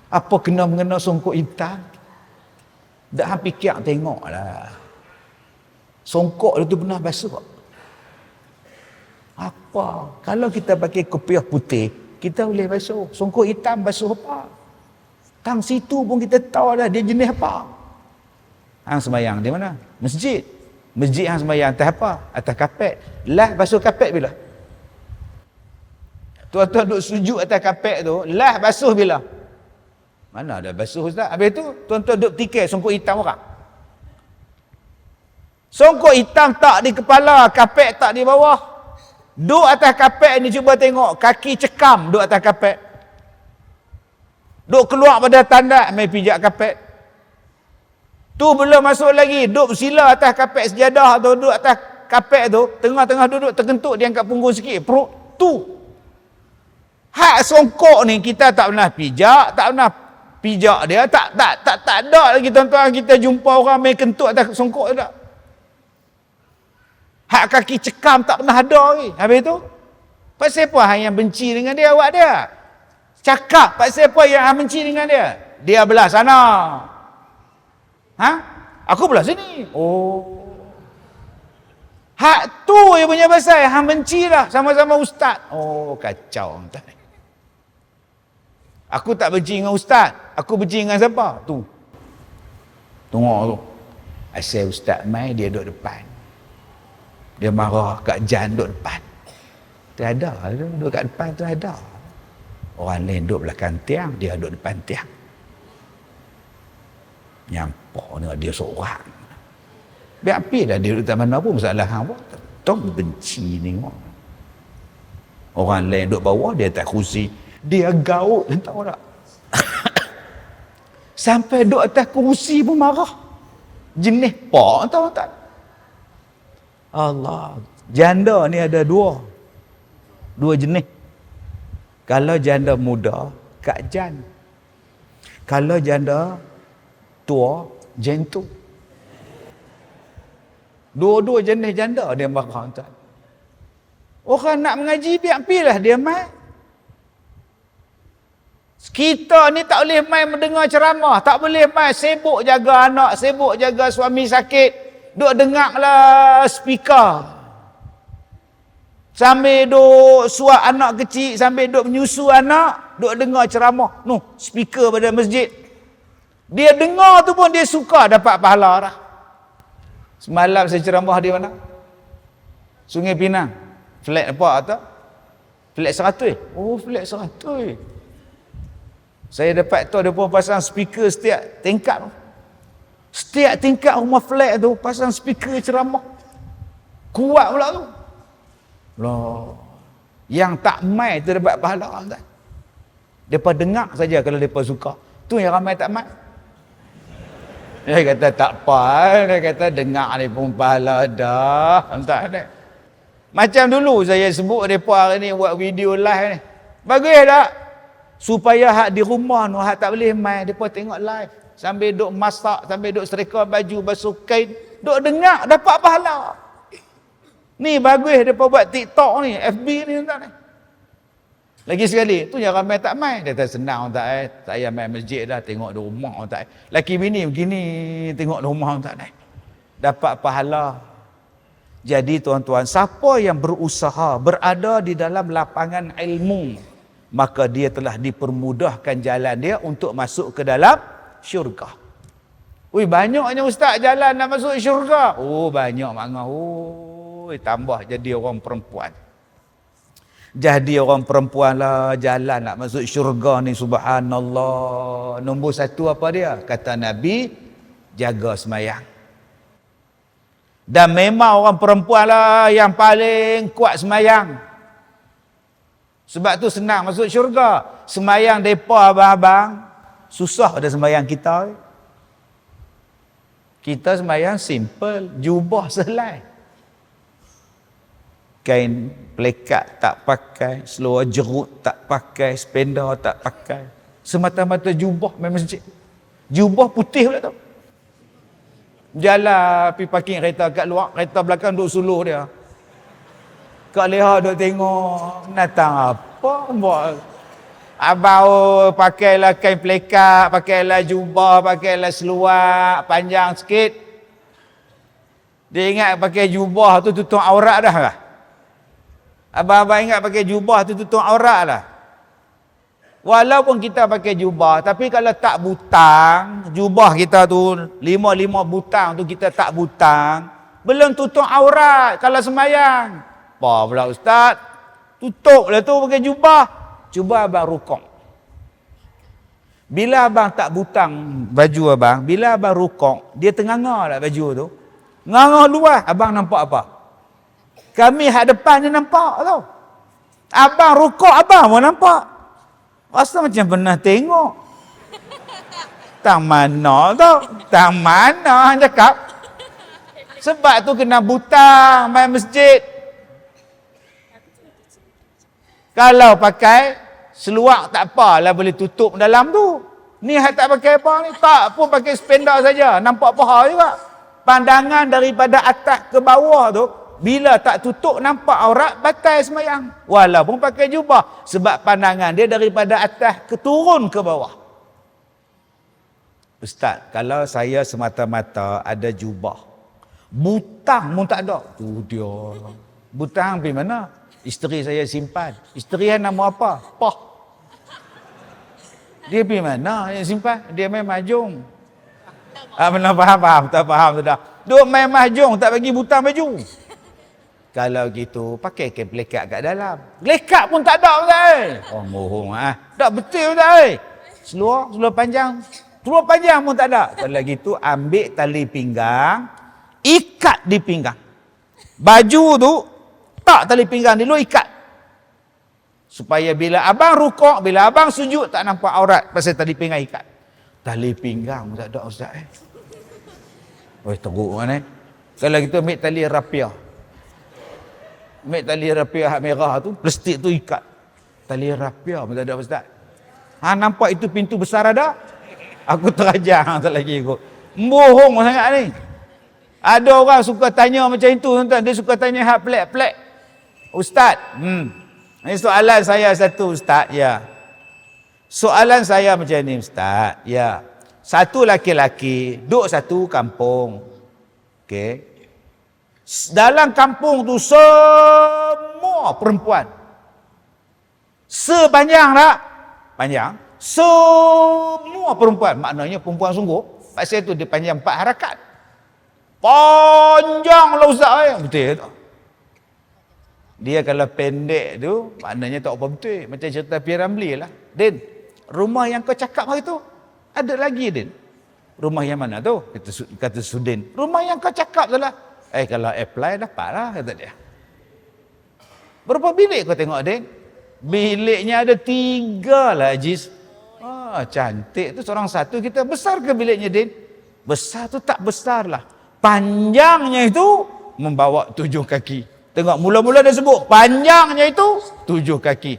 Apa kena mengena songkok hitam? Tak hang fikir tengoklah. Songkok itu pernah basuh tak? Apa? Kalau kita pakai kopiah putih, kita boleh basuh. Songkok hitam basuh apa? Tang situ pun kita tahu dah dia jenis apa. Hang sembahyang di mana? Masjid. Masjid hang sembahyang atas apa? Atas kapet. Lah basuh kapet bila? Tuan-tuan duduk sujud atas kapet tu, lah basuh bila? Mana ada basuh ustaz? Habis tu tuan-tuan duduk tikar songkok hitam orang. Songkok hitam tak di kepala, kapet tak di bawah. Duduk atas kapet ni cuba tengok, kaki cekam duduk atas kapet. Duduk keluar pada tandak, mai pijak kapet. Tu belum masuk lagi, duduk bersila atas kapet sejadah tu, duduk atas kapet tu, tengah-tengah duduk terkentut dia angkat punggung sikit, perut tu. Hak songkok ni kita tak pernah pijak, tak pernah pijak dia, tak ada lagi tuan-tuan kita jumpa orang main kentut atas songkok tu tak. Hak kaki cekam tak pernah ada lagi. Habis tu, pasal apa hang yang benci dengan dia awak dia? Cakap pasal apa yang hang benci dengan dia? Dia belah sana. Ha? Aku belah sini. Oh. Hak tu yang punya pasal hang benci lah sama-sama ustaz. Oh, kacau entah. Aku tak benci dengan ustaz. Aku benci dengan siapa? Tu. Tengok tu. Asal ustaz mai dia duduk depan. Dia marah kat Jan duduk depan. Tiada. Duduk kat depan tu ada. Orang lain duduk belakang tiang. Dia duduk depan tiang. Nyampak dengan dia seorang. Biar api dah dia duduk tak mana pun masalah hang apa. Tong benci ni. Orang lain duduk bawah. Dia atas kursi. Dia gaut. Tahu tak? Sampai duduk atas kursi pun marah. Jenis pak tahu tak? Allah, janda ni ada dua jenis. Kalau janda muda, Kak Jan. Kalau janda tua, Jentu. Dua-dua jenis janda dia marah tuan. Orang nak mengaji biar pilah dia mai. Kita ni tak boleh mai mendengar ceramah, tak boleh mai sibuk jaga anak, sibuk jaga suami sakit. Duk dengarlah speaker. Sambil duk suap anak kecil, sambil duk menyusu anak, duk dengar ceramah. Noh, speaker pada masjid. Dia dengar tu pun dia suka dapat pahala dah. Semalam saya ceramah di mana? Sungai Pinang. Flat apa atau? Flat 100. Oh, flat 100. Saya dapat tahu dia pun pasang speaker setiap tingkat. Setiap tingkat rumah flat tu pasang speaker ceramah. Kuat pula tu. Loh. Yang tak mai tu dapat pahala tak? Depa dengar saja kalau depa suka. Tu yang ramai tak mai. Dia kata tak apa, dia kata dengar ni pun pahala dah. Tak ada. Macam dulu saya sebut depa hari ni buat video live ni. Bagus tak? Supaya hak di rumah tu hak tak boleh mai, depa tengok live. Sambil duk masak, sambil duk serika baju, basuh kain, duk dengar dapat pahala. Ni bagus depa buat TikTok ni, FB ni tak ni. Lagi sekali, tu yang ramai tak mai. Dia tak senang tak saya mai masjid dah tengok di rumah tak. Laki bini begini tengok di rumah tak ni. Dapat pahala. Jadi tuan-tuan, siapa yang berusaha berada di dalam lapangan ilmu, maka dia telah dipermudahkan jalan dia untuk masuk ke dalam syurga. Ui, banyaknya ustaz jalan nak masuk syurga. Oh, banyak makna. Oh, tambah jadi orang perempuan. Jadi orang perempuan lah jalan nak masuk syurga ni, subhanallah. Nombor satu apa dia? Kata Nabi, jaga semayang. Dan memang orang perempuan lah yang paling kuat semayang. Sebab tu senang masuk syurga. Semayang depa abang-abang susah ada sembahyang kita. Kita sembahyang simple, jubah selai. Kain plekat tak pakai, seluar jerut tak pakai, spender tak pakai. Semata-mata jubah main masjid. Jubah putih pula tu. Jalan pergi parking kereta kat luar, kereta belakang duduk suluh dia. Kak Leha duduk tengok, datang apa buat. Abang pakailah kain pelekat, pakailah jubah, pakailah seluar panjang sikit. Dia ingat pakai jubah tu tutup aurat dah lah. Abang-abang ingat pakai jubah tu tutup aurat lah. Walaupun kita pakai jubah, tapi kalau tak butang, jubah kita tu, 5 butang tu kita tak butang, belum tutup aurat kalau semayang. Apa pula ustaz? Tutup lah tu pakai jubah. Cuba abang rukuk. Bila abang tak butang baju abang, bila abang rukuk, dia tenganga lah baju tu. Nganga luar, abang nampak apa? Kami hak depan ni nampak tau. Abang rukuk, abang pun nampak. Rasa macam pernah tengok. Tang mana tau? Tang mana hang cakap? Sebab tu kena butang main masjid. Kalau pakai seluar tak apalah, boleh tutup dalam tu. Ni hang tak pakai apa ni? Tak pun pakai spender saja, nampak paha juga. Pandangan daripada atas ke bawah tu, bila tak tutup nampak aurat, batal semayang. Walaupun pakai jubah. Sebab pandangan dia daripada atas ke turun ke bawah. Ustaz, kalau saya semata-mata ada jubah, butang pun tak ada. Tu dia. Butang pergi mana? Isteri saya simpan. Isteri yang nama apa? Pah. Dia pergi mana yang simpan? Dia main mahjong. Benar faham? Tak faham tu dah. Duk main mahjong, tak bagi butang baju. Kalau gitu, pakai kain pelekat kat dalam. Pelekat pun tak ada, Ustaz. Oh, bohong ah. Tak betul, Ustaz. Seluar panjang. Seluar panjang pun tak ada. Kalau gitu, ambil tali pinggang, ikat di pinggang. Baju tu, tak tali pinggang dulu, ikat. Supaya bila abang rukuk, bila abang sujud, tak nampak aurat. Pasal tali pinggang ikat. Tali pinggang pun tak ada, Ustaz. Oh, teruk kan Kalau gitu, ambil tali rapiah. Ambil tali rapiah merah tu, plastik tu ikat. Tali rapiah pun tak ada, Ustaz. Nampak itu pintu besar ada? Aku terajang tak lagi ikut. Bohong sangat ni. Ada orang suka tanya macam itu, tuan-tuan. Dia suka tanya hak pelik-pelik. Ustaz, ini soalan saya satu, Ustaz. Ya. Soalan saya macam ni, Ustaz. Ya. Satu laki-laki duduk satu kampung. Okey. Dalam kampung tu semua perempuan. Sepanjang tak? Panjang. Semua perempuan. Maknanya perempuan sungguh. Pasal tu dia panjang 4 harakat. Panjang lah Ustaz. Betul tak? Dia kalau pendek tu, maknanya tak apa betul. Macam cerita P. Ramlee lah. Din, rumah yang kau cakap hari tu, ada lagi, Din. Rumah yang mana tu? Kata Sudin. Rumah yang kau cakap tu lah. Kalau apply dapat lah, kata dia. Berapa bilik kau tengok, Din? Biliknya ada 3 lah, Aziz. Cantik tu seorang satu. Kita besar ke biliknya, Din? Besar tu tak besar lah. Panjangnya itu membawa 7 kaki. Tengok, mula-mula dia sebut panjangnya itu 7 kaki.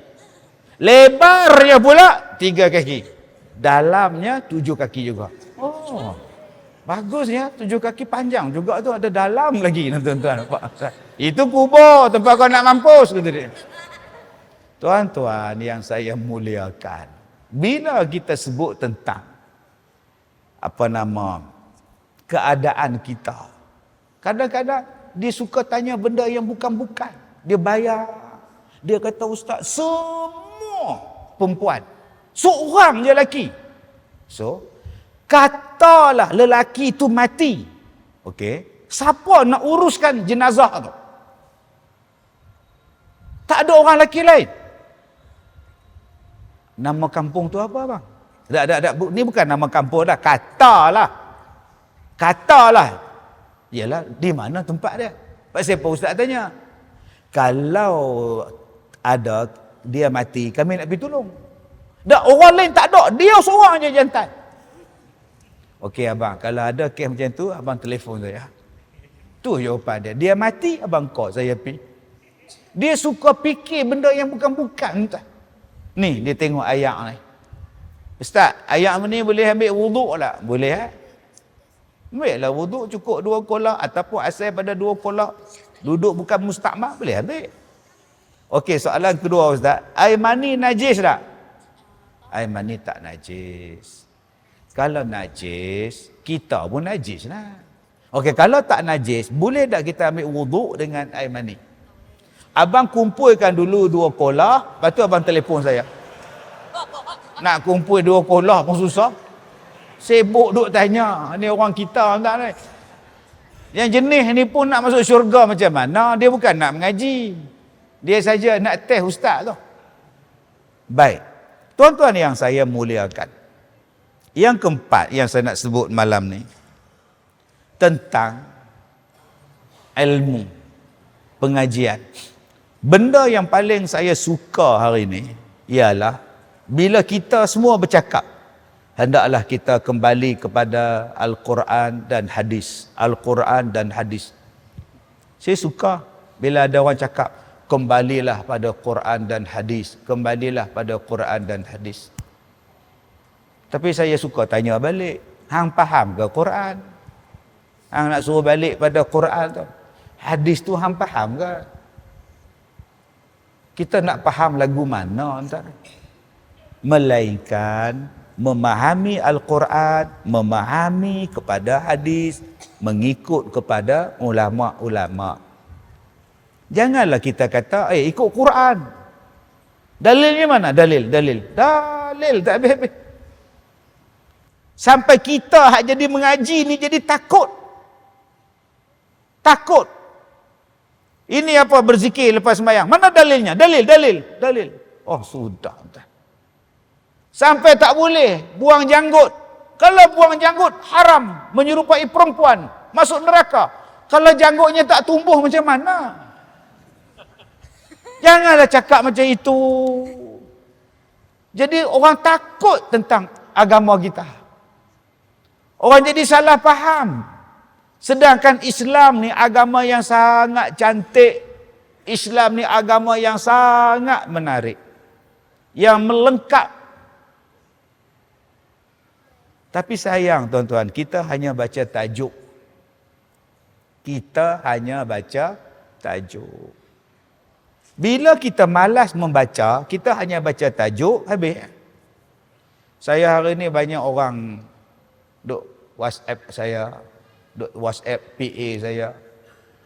Lebarnya pula 3 kaki. Dalamnya 7 kaki juga. Oh, bagusnya 7 kaki panjang juga tu, ada dalam lagi, tuan-tuan. Itu kubur tempat kau nak mampus, kata dia. Tuan-tuan yang saya muliakan, bila kita sebut tentang keadaan kita, kadang-kadang dia suka tanya benda yang bukan-bukan. Dia bayar. Dia kata, Ustaz, semua perempuan, seorang je lelaki. So, katalah lelaki itu mati. Okey, siapa nak uruskan jenazah tu? Tak ada orang lelaki lain. Nama kampung tu apa, bang? Tak. Ni bukan nama kampung dah. Katalah. Yalah, di mana tempat dia? Pasal apa Ustaz tanya? Kalau ada dia mati, kami nak pergi tolong. Dah orang lain tak ada, dia seorang je jantan. Okey abang, kalau ada kes macam tu, abang telefon saya. Tu jawapan dia. Dia mati, abang call saya pergi. Dia suka fikir benda yang bukan-bukan. Ni, dia tengok ayat ni. Ustaz, ayat ni boleh ambil wuduk tak? Boleh ambil lah wuduk, cukup 2 kolak ataupun asal pada 2 kolak. Duduk bukan mustakmal, boleh ambil. Okey, soalan kedua Ustaz. Air mani najis tak? air mani tak najis. Kalau najis, kita pun najis lah. Okey, kalau tak najis, boleh tak kita ambil wuduk dengan air mani? Abang kumpulkan dulu 2 kolah, lepas tu abang telefon saya. Nak kumpul 2 kolah pun susah. Sibuk duk tanya, ni orang kita tak ni. Yang jenis ni pun nak masuk syurga macam mana? Dia bukan nak mengaji. Dia saja nak test ustaz tu. Baik. Tuan-tuan yang saya muliakan. Yang keempat yang saya nak sebut malam ni tentang ilmu pengajian. Benda yang paling saya suka hari ni ialah bila kita semua bercakap, hendaklah kita kembali kepada Al-Quran dan hadis. Al-Quran dan hadis. Saya suka bila ada orang cakap, kembalilah pada Quran dan hadis. Kembalilah pada Quran dan hadis. Tapi saya suka tanya balik, hang faham ke Quran? Hang nak suruh balik pada Quran tu. Hadis tu hang faham ke? Kita nak faham lagu mana antara? Melainkan memahami Al-Quran, memahami kepada hadis, mengikut kepada ulama-ulama. Janganlah kita kata, ikut Quran. Dalilnya mana? Dalil tak habis-habis. Sampai kita hak jadi mengaji ni jadi takut. Takut. Ini apa berzikir lepas sembahyang? Mana dalilnya? Dalil. Oh, sudah. Sampai tak boleh buang janggut. Kalau buang janggut haram, menyerupai perempuan, masuk neraka. Kalau janggutnya tak tumbuh macam mana? Janganlah cakap macam itu. Jadi orang takut tentang agama kita. Orang jadi salah faham. Sedangkan Islam ni agama yang sangat cantik. Islam ni agama yang sangat menarik. Yang melengkap. Tapi sayang tuan-tuan, kita hanya baca tajuk. Kita hanya baca tajuk. Bila kita malas membaca, kita hanya baca tajuk, habis. Saya hari ni banyak orang duk WhatsApp saya, duk WhatsApp PA saya,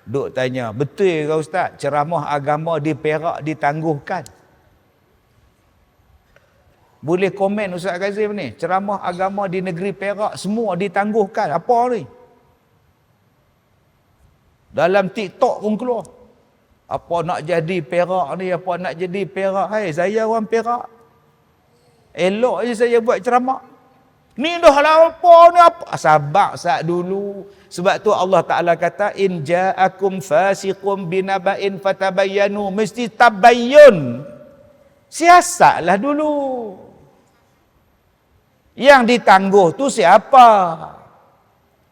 duk tanya, betul ke Ustaz, ceramah agama di Perak ditangguhkan? Boleh komen Ustaz Kazim ni, ceramah agama di negeri Perak semua ditangguhkan, apa ni? Dalam TikTok pun keluar, apa nak jadi Perak ni, apa nak jadi Perak. Hai, saya orang Perak, elok je saya buat ceramah. Ni dah lah apa ni apa. Sabar sat dulu. Sebab tu Allah Ta'ala kata, in ja'akum fasiqum binaba'in fatabayyanu. Mesti tabayyun. Siasatlah dulu. Yang ditangguh tu siapa?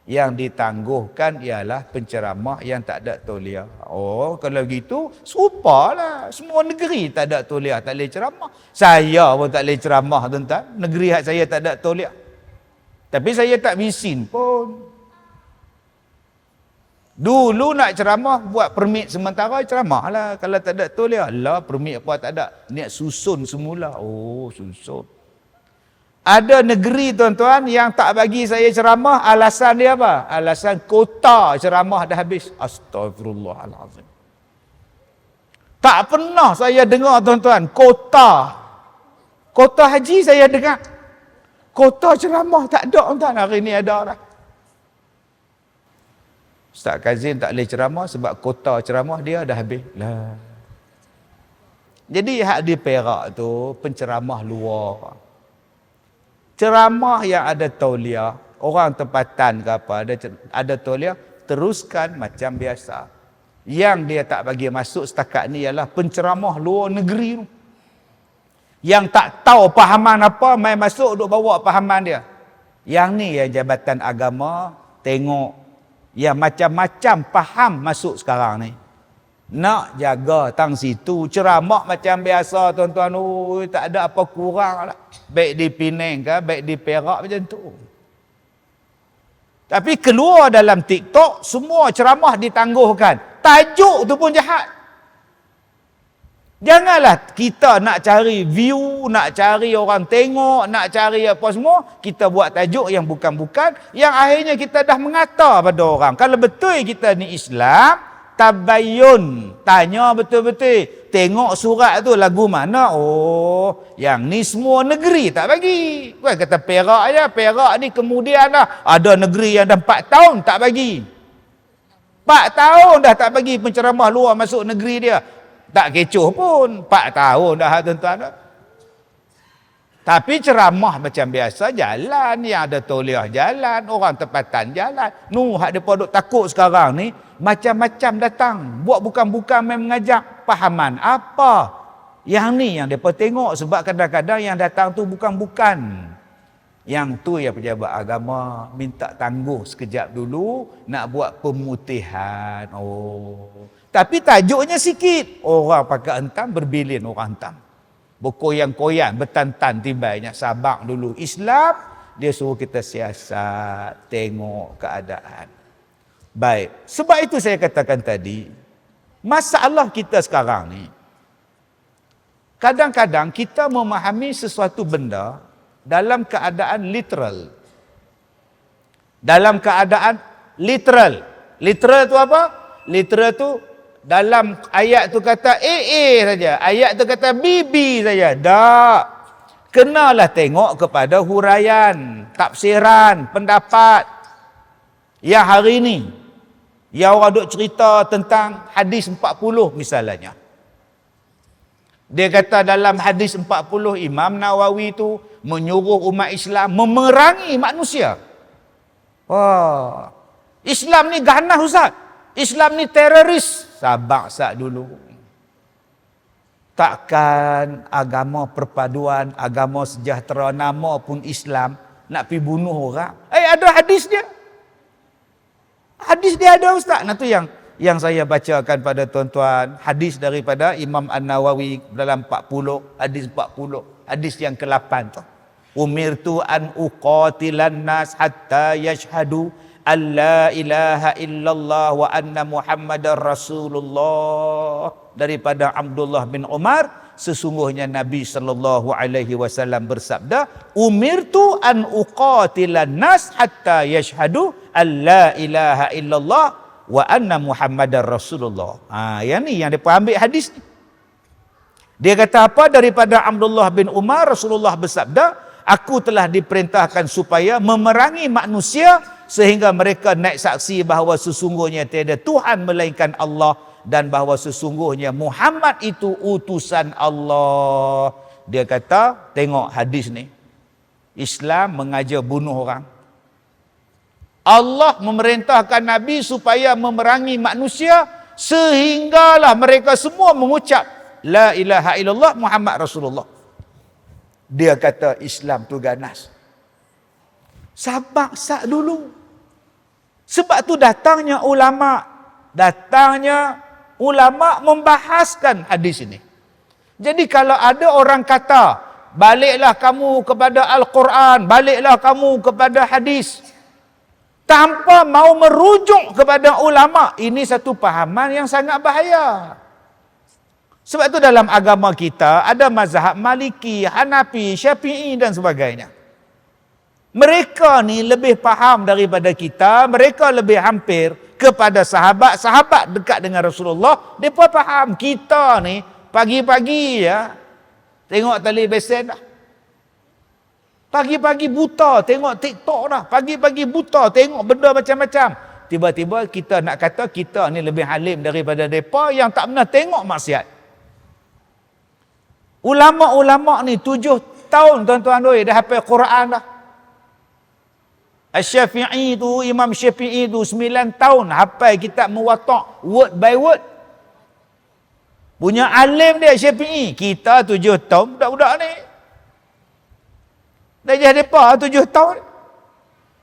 Yang ditangguhkan ialah penceramah yang tak ada tauliah. Oh, kalau gitu, serupalah. Semua negeri tak ada tauliah, tak boleh ceramah. Saya pun tak boleh ceramah, tuan-tuan. Negeri hak saya tak ada tauliah. Tapi saya tak bisin pun. Dulu nak ceramah, buat permit sementara, ceramah lah. Kalau tak ada tauliah, lah permit apa tak ada. Niat susun semula. Oh, susun. Ada negeri tuan-tuan yang tak bagi saya ceramah, alasan dia apa? Alasan kota ceramah dah habis. Astagfirullahalazim. Tak pernah saya dengar tuan-tuan, kota haji saya dengar. Kota ceramah tak ada tuan-tuan, hari ni ada dah. Ustaz Kazim tak boleh ceramah sebab kota ceramah dia dah habis. Lah. Jadi hak di Perak tu penceramah luar. Ceramah yang ada tauliah, orang tempatan ke apa, ada tauliah, teruskan macam biasa. Yang dia tak bagi masuk setakat ni ialah penceramah luar negeri tu. Yang tak tahu pahaman apa, main masuk duk bawa pahaman dia. Yang ni yang Jabatan Agama tengok, yang macam-macam faham masuk sekarang ni. Nak jaga tang situ, ceramah macam biasa tuan-tuan, tak ada apa kurang lah. Baik di Penang ke, baik di Perak macam tu. Tapi keluar dalam TikTok, semua ceramah ditangguhkan. Tajuk tu pun jahat. Janganlah kita nak cari view, nak cari orang tengok, nak cari apa semua, kita buat tajuk yang bukan-bukan, yang akhirnya kita dah mengata pada orang. Kalau betul kita ni Islam, tabayyun, tanya betul-betul, tengok surat tu lagu mana, oh, yang ni semua negeri tak bagi. Bukan kata Perak aja, Perak ni kemudian dah ada negeri yang dah 4 tahun tak bagi. 4 tahun dah tak bagi penceramah luar masuk negeri dia. Tak kecoh pun, 4 tahun dah tuan-tuan. Tapi ceramah macam biasa jalan, yang ada tauliah jalan, orang tempatan jalan. Hak depa duk takut sekarang ni, macam-macam datang. Buat bukan-bukan main mengajak pahaman apa. Yang ni yang depa tengok, sebab kadang-kadang yang datang tu bukan-bukan. Yang tu yang pejabat agama minta tangguh sekejap dulu nak buat pemutihan. Oh. Tapi tajuknya sikit. Orang pakai hentam berbilin orang hentam. Berkoyang-koyang, bertantan tibainya. Sabar dulu. Islam, dia suruh kita siasat, tengok keadaan. Baik. Sebab itu saya katakan tadi, masalah kita sekarang ni, kadang-kadang kita memahami sesuatu benda dalam keadaan literal. Dalam keadaan literal. Literal tu apa? Literal tu dalam ayat tu kata saja. Ayat tu kata BB saja. Tak. Kenalah tengok kepada huraian, tafsiran, pendapat. Yang hari ni, yang orang duk cerita tentang hadis 40 misalnya. Dia kata dalam hadis 40 Imam Nawawi tu menyuruh umat Islam memerangi manusia. Wah. Islam ni ganas Ustaz. Islam ni teroris. Sabar dulu. Takkan agama perpaduan, agama sejahtera, nama pun Islam, nak pergi bunuh orang. Ada hadis dia. Hadis dia ada Ustaz. Nah tu yang saya bacakan pada tuan-tuan, hadis daripada Imam An-Nawawi dalam 40, hadis 40, hadis yang ke-8 tu. Umirtu an uqatilan nas hatta yashhadu alla ilaha illallah wa anna muhammadar rasulullah. Daripada Abdullah bin Umar, sesungguhnya Nabi sallallahu alaihi wasallam bersabda, umirtu an uqatilan nas hatta yashhadu alla ilaha illallah wa anna muhammadar rasulullah. Yang ni yang depa ambil hadis ni. Dia kata apa? Daripada Abdullah bin Umar, Rasulullah bersabda, aku telah diperintahkan supaya memerangi manusia sehingga mereka naik saksi bahawa sesungguhnya tiada Tuhan melainkan Allah dan bahawa sesungguhnya Muhammad itu utusan Allah. Dia kata, tengok hadis ni. Islam mengajar bunuh orang. Allah memerintahkan Nabi supaya memerangi manusia sehinggalah mereka semua mengucap la ilaha illallah Muhammad Rasulullah. Dia kata Islam tu ganas. Sabar dulu. Sebab tu datangnya ulama membahaskan hadis ini. Jadi kalau ada orang kata, baliklah kamu kepada Al-Quran, baliklah kamu kepada hadis, tanpa mau merujuk kepada ulama, ini satu pahaman yang sangat bahaya. Sebab itu dalam agama kita ada mazhab Maliki, Hanafi, Syafi'i dan sebagainya. Mereka ni lebih faham daripada kita, mereka lebih hampir kepada sahabat dekat dengan Rasulullah. Mereka faham. Kita ni pagi-pagi ya, tengok televisen dah. Pagi-pagi buta tengok TikTok dah. Pagi-pagi buta tengok benda macam-macam. Tiba-tiba kita nak kata kita ni lebih alim daripada mereka yang tak pernah tengok maksiat. Ulama-ulama ni 7 tahun tuan-tuan dah hafal Quran dah. Asy-Syafi'i tu, Imam Syafi'i tu 9 tahun hafal kitab Muwatta' word by word. Punya alim dia Syafi'i. Kita 7 tahun budak-budak ni. Dah jadi depa 7 tahun.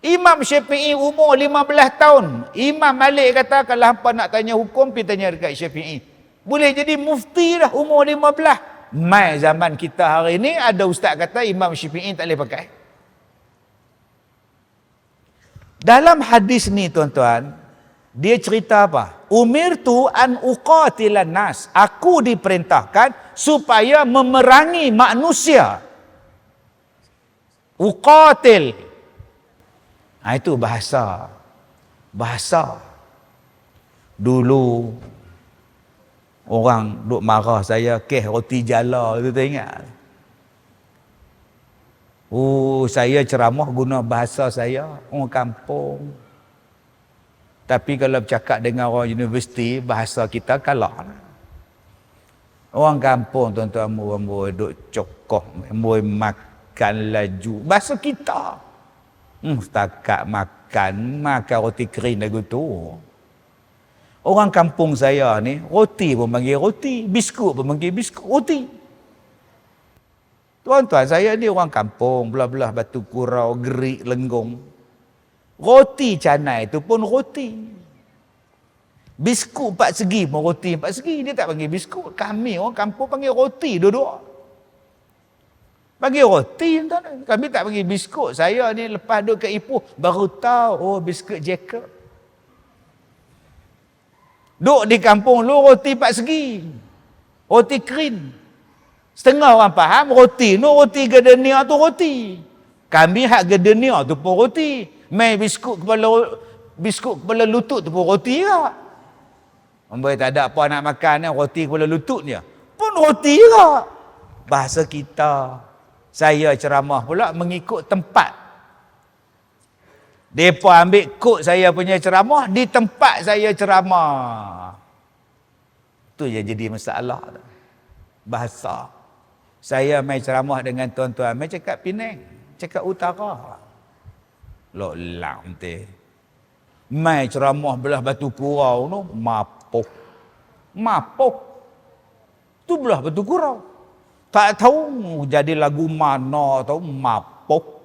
Imam Syafi'i umur 15 tahun. Imam Malik kata kalau hangpa nak tanya hukum, pergi tanya dekat Syafi'i. Boleh jadi mufti dah umur 15. Mai zaman kita hari ni ada ustaz kata Imam Syafi'i tak boleh pakai. Dalam hadis ni tuan-tuan, Dia cerita apa? Umirtu an uqatilan nas. Aku diperintahkan supaya memerangi manusia. Uqatil. Itu bahasa. Bahasa. Dulu orang duk marah saya, roti jala tu ingat. Saya ceramah guna bahasa saya, orang kampung. Tapi kalau bercakap dengan orang universiti, bahasa kita kalah. Orang kampung, tuan-tuan, amboi duk cokoh, amboi makan laju. Bahasa kita. Setakat makan roti kering lagu tu. Orang kampung saya ni, roti pun panggil roti, biskut pun panggil biskut, roti. Tuan-tuan, saya ni orang kampung, belah-belah Batu Kurau, Gerik, Lenggong. Roti canai tu pun roti. Biskut 4 segi pun roti 4 segi. Dia tak panggil biskut. Kami orang kampung panggil roti dua-dua. Panggil roti, tuan. Kami tak panggil biskut. Saya ni lepas duduk kat Ipoh, baru tahu, biskut Jacob. Duduk di kampung lu, roti 4 segi. Roti kering. Setengah orang faham roti gardenia tu roti. Kami hak gardenia tu pun roti. Mai biskut kepala lutut tu pun roti juga. Amboi tak ada apa nak makan ni, roti kepala lutut ni pun roti juga. Bahasa kita. Saya ceramah pula mengikut tempat. Depa ambil kod saya punya ceramah di tempat saya ceramah. Tu yang jadi masalah. Bahasa. Saya mai ceramah dengan tuan-tuan, mai cakap Penang, cakap utara. Lok lang teh. Mai ceramah belah Batu Kurau tu, mapok. Tu belah Batu Kurau. Tak tahu jadi lagu mana tahu mapok.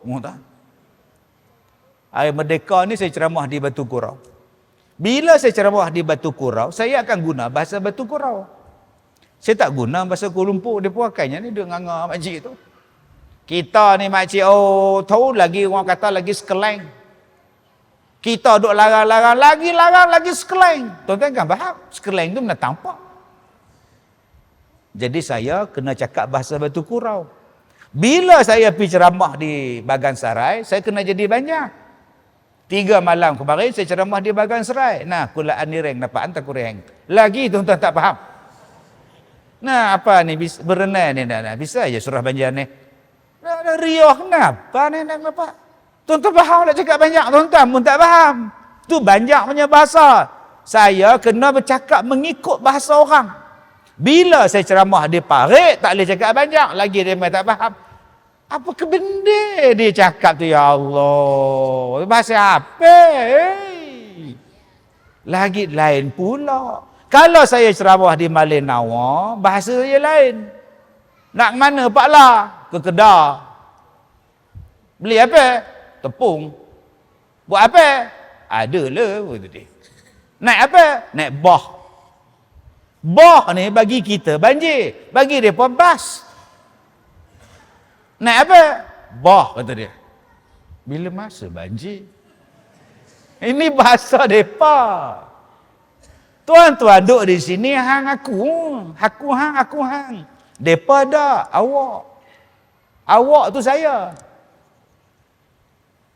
Hari Merdeka ni saya ceramah di Batu Kurau. Bila saya ceramah di Batu Kurau, saya akan guna bahasa Batu Kurau. Saya tak guna bahasa Kuala Lumpur. Dia puakainya ni dia nganga makcik tu. Kita ni makcik, tahu lagi orang kata lagi sekeleng. Kita duk larang-larang, lagi sekeleng. Tuan-tuan kan faham? Sekeleng tu mana tampak. Jadi saya kena cakap bahasa Batu Kurau. Bila saya pergi ceramah di Bagansarai, saya kena jadi banyak. 3 malam kemarin saya ceramah di Bagansarai. Nah, kulaan ni reng dapat antar kurang. Lagi tuan-tuan tak faham. Nah, apa ni berenai ni dah bisa aja surah Banjar ni. Ada riah kenapa ni nak apa? Tuan-tuan faham nak cakap banyak, tuan-tuan pun tak faham. Tu banyak punya bahasa. Saya kena bercakap mengikut bahasa orang. Bila saya ceramah di Parit, tak boleh cakap banyak, lagi dia tak faham. Apa kebenda dia cakap tu, ya Allah. Bahasa apa? Lagi lain pula. Kalau saya ceramah di Malinawa, bahasa saya lain. Nak mana Pak Lah? Ke Kedah. Beli apa? Tepung. Buat apa? Adalah. Naik apa? Naik bah. Bah ni bagi kita banjir. Bagi dia pun bas. Naik apa? Bah, kata dia. Bila masa banjir? Ini bahasa mereka. Tuan-tuan duduk di sini, hang aku. Aku hang. Mereka dah, awak. Awak tu saya.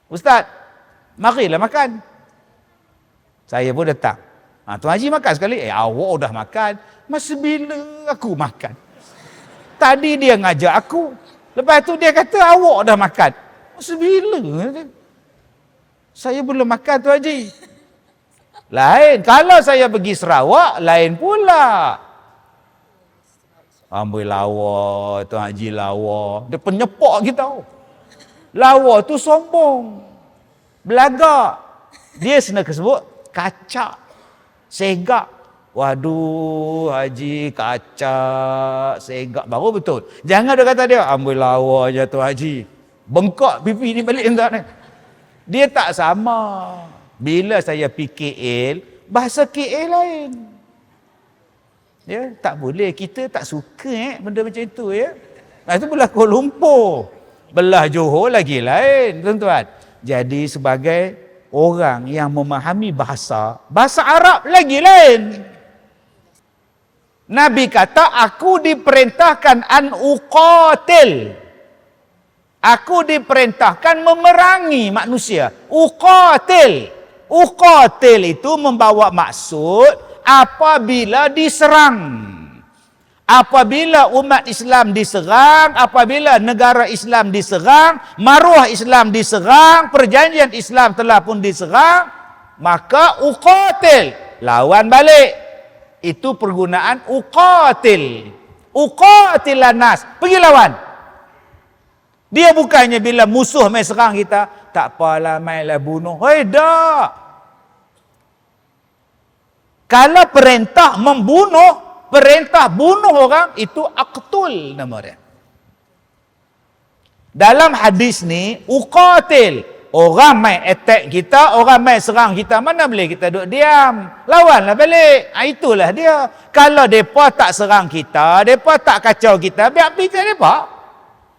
Ustaz, marilah makan. Saya pun datang. Tuan Haji makan sekali. Awak dah makan. Masa bila aku makan? Tadi dia ngajak aku. Lepas tu dia kata awak dah makan. Masa bila? Saya belum makan Tuan Haji. Lain. Kalau saya pergi Sarawak, lain pula. Amboi lawa, Tuan Haji lawa. Dia penyepak kita. Lawa tu sombong. Belagak. Dia senang sebut kacak. Segak. Waduh, Haji kacak, segak. Baru betul. Jangan dia kata dia, amboi lawa je Tuan Haji. Bengkak pipi ni balik entah ni. Dia tak sama. Bila saya pergi KL, bahasa KL lain. Ya, tak boleh. Kita tak suka benda macam itu ya. Itu belah Kuala Lumpur. Belah Johor lagi lain, tuan-tuan. Jadi sebagai orang yang memahami bahasa Arab lagi lain. Nabi kata, aku diperintahkan an uqatil. Aku diperintahkan memerangi manusia. Uqatil. Uqatil itu membawa maksud apabila diserang. Apabila umat Islam diserang, apabila negara Islam diserang, maruah Islam diserang, perjanjian Islam telah pun diserang, maka uqatil, lawan balik. Itu pergunaan uqatil. Uqatilan nas, pergi lawan. Dia bukannya bila musuh mai serang kita, tak apalah, mailah bunuh. Hei, dak. Kalau perintah membunuh, perintah bunuh orang, itu aqtul nama dia. Dalam hadis ni, uqatil. Orang mai attack kita, orang mai serang kita, mana boleh kita duduk diam? Lawanlah balik. Itulah dia. Kalau mereka tak serang kita, mereka tak kacau kita, biar pergi mereka.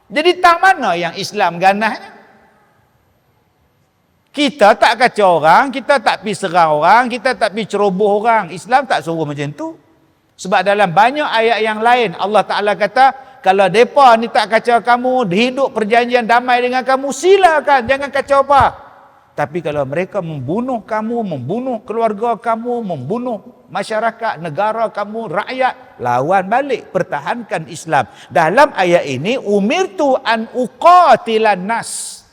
Jadi tak mana yang Islam ganahnya? Kita tak kacau orang, kita tak pergi serang orang, kita tak pergi ceroboh orang. Islam tak suruh macam tu. Sebab dalam banyak ayat yang lain, Allah Ta'ala kata, kalau mereka ni tak kacau kamu, hidup perjanjian damai dengan kamu, silakan, jangan kacau apa. Tapi kalau mereka membunuh kamu, membunuh keluarga kamu, membunuh masyarakat, negara kamu, rakyat, lawan balik, pertahankan Islam. Dalam ayat ini, umirtu an uqatilan nas.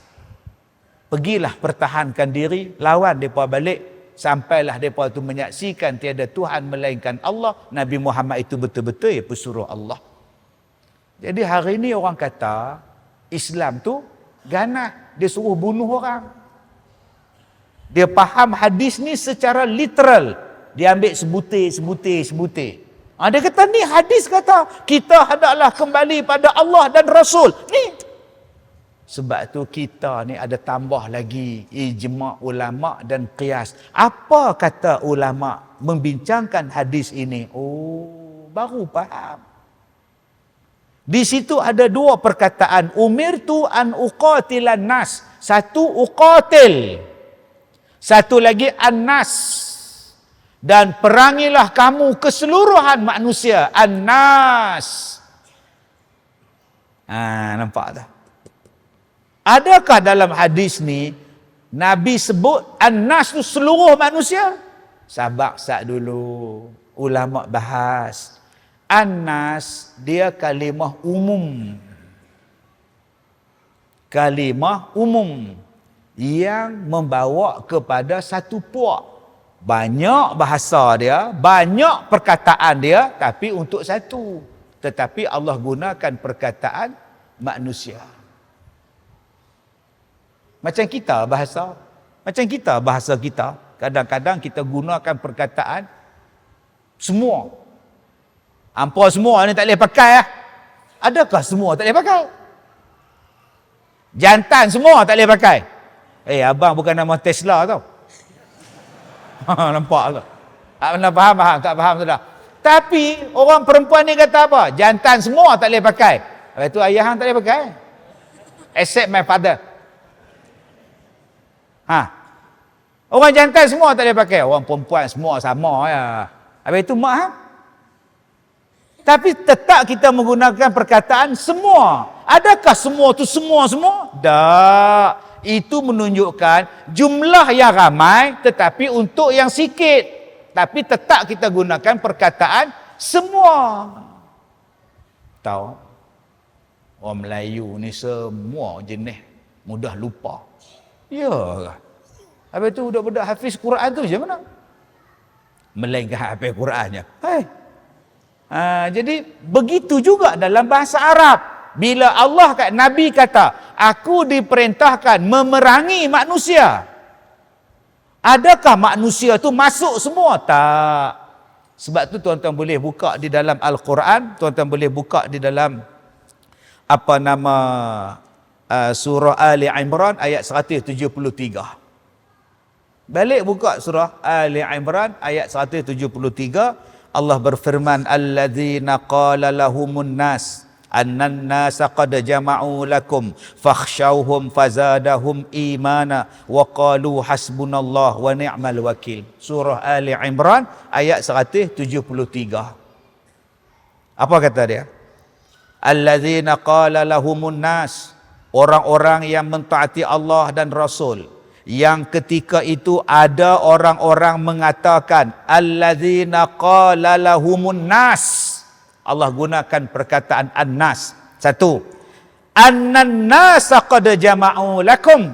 Pergilah pertahankan diri, lawan mereka balik, sampailah mereka itu menyaksikan tiada Tuhan melainkan Allah, Nabi Muhammad itu betul-betul ya pesuruh Allah. Jadi hari ini orang kata Islam tu ganah, dia suruh bunuh orang. Dia faham hadis ni secara literal. Dia ambil sebutir. Dia kata ni hadis kata kita hendaklah kembali pada Allah dan Rasul. Ni. Sebab tu kita ni ada tambah lagi ijma' ulama' dan qiyas. Apa kata ulama' membincangkan hadis ini? Oh, baru faham. Di situ ada dua perkataan. Umirtu an uqatilan nas. Satu uqatil. Satu lagi an-nas. Dan perangilah kamu keseluruhan manusia. An-nas. Nampak tak? Adakah dalam hadis ni Nabi sebut an-nas tu seluruh manusia? Sabar dulu. Ulama bahas. An-nas dia kalimah umum. Kalimah umum yang membawa kepada satu puak. Banyak bahasa dia, banyak perkataan dia, tapi untuk satu. Tetapi Allah gunakan perkataan manusia. Macam kita bahasa kita, kadang-kadang kita gunakan perkataan semua. Hampa semua ni tak boleh pakai lah. Adakah semua tak boleh pakai? Jantan semua tak boleh pakai. Abang bukan nama Tesla tau. Nampak tak? Tak pernah tak faham sudah. Tapi orang perempuan ni kata apa? Jantan semua tak boleh pakai. Lepas tu ayah hang tak boleh pakai. Except my father. Orang jantan semua tak boleh pakai. Orang perempuan semua sama ya. Habis itu mak hang. Tapi tetap kita menggunakan perkataan semua. Adakah semua tu semua? Tak. Itu menunjukkan jumlah yang ramai tetapi untuk yang sikit. Tapi tetap kita gunakan perkataan semua. Tahu? Orang Melayu ni semua jenis mudah lupa. Ya ke? Habis tu budak-budak hafiz Quran tu macam mana? Melainkan hafiz Qurannya. Jadi begitu juga dalam bahasa Arab. Bila Nabi kata, aku diperintahkan memerangi manusia. Adakah manusia tu masuk semua? Tak. Sebab tu tuan-tuan boleh buka di dalam Al-Quran, tuan-tuan boleh buka di dalam surah Ali Imran ayat 173. Balik buka surah Ali Imran ayat 173. Allah berfirman, alladzina qala lahumun nas, annan nasa qad jama'u lakum fakhshawhum fazadahum imana wa qalu hasbunallah wa ni'mal wakil. Surah Ali Imran ayat 173. Apa kata dia? Allazina qala lahumun nas, orang-orang yang mentaati Allah dan Rasul, yang ketika itu ada orang-orang mengatakan allazina qala lahumun nas. Allah gunakan perkataan an-nas. Satu, annan nasa qad jama'u lakum,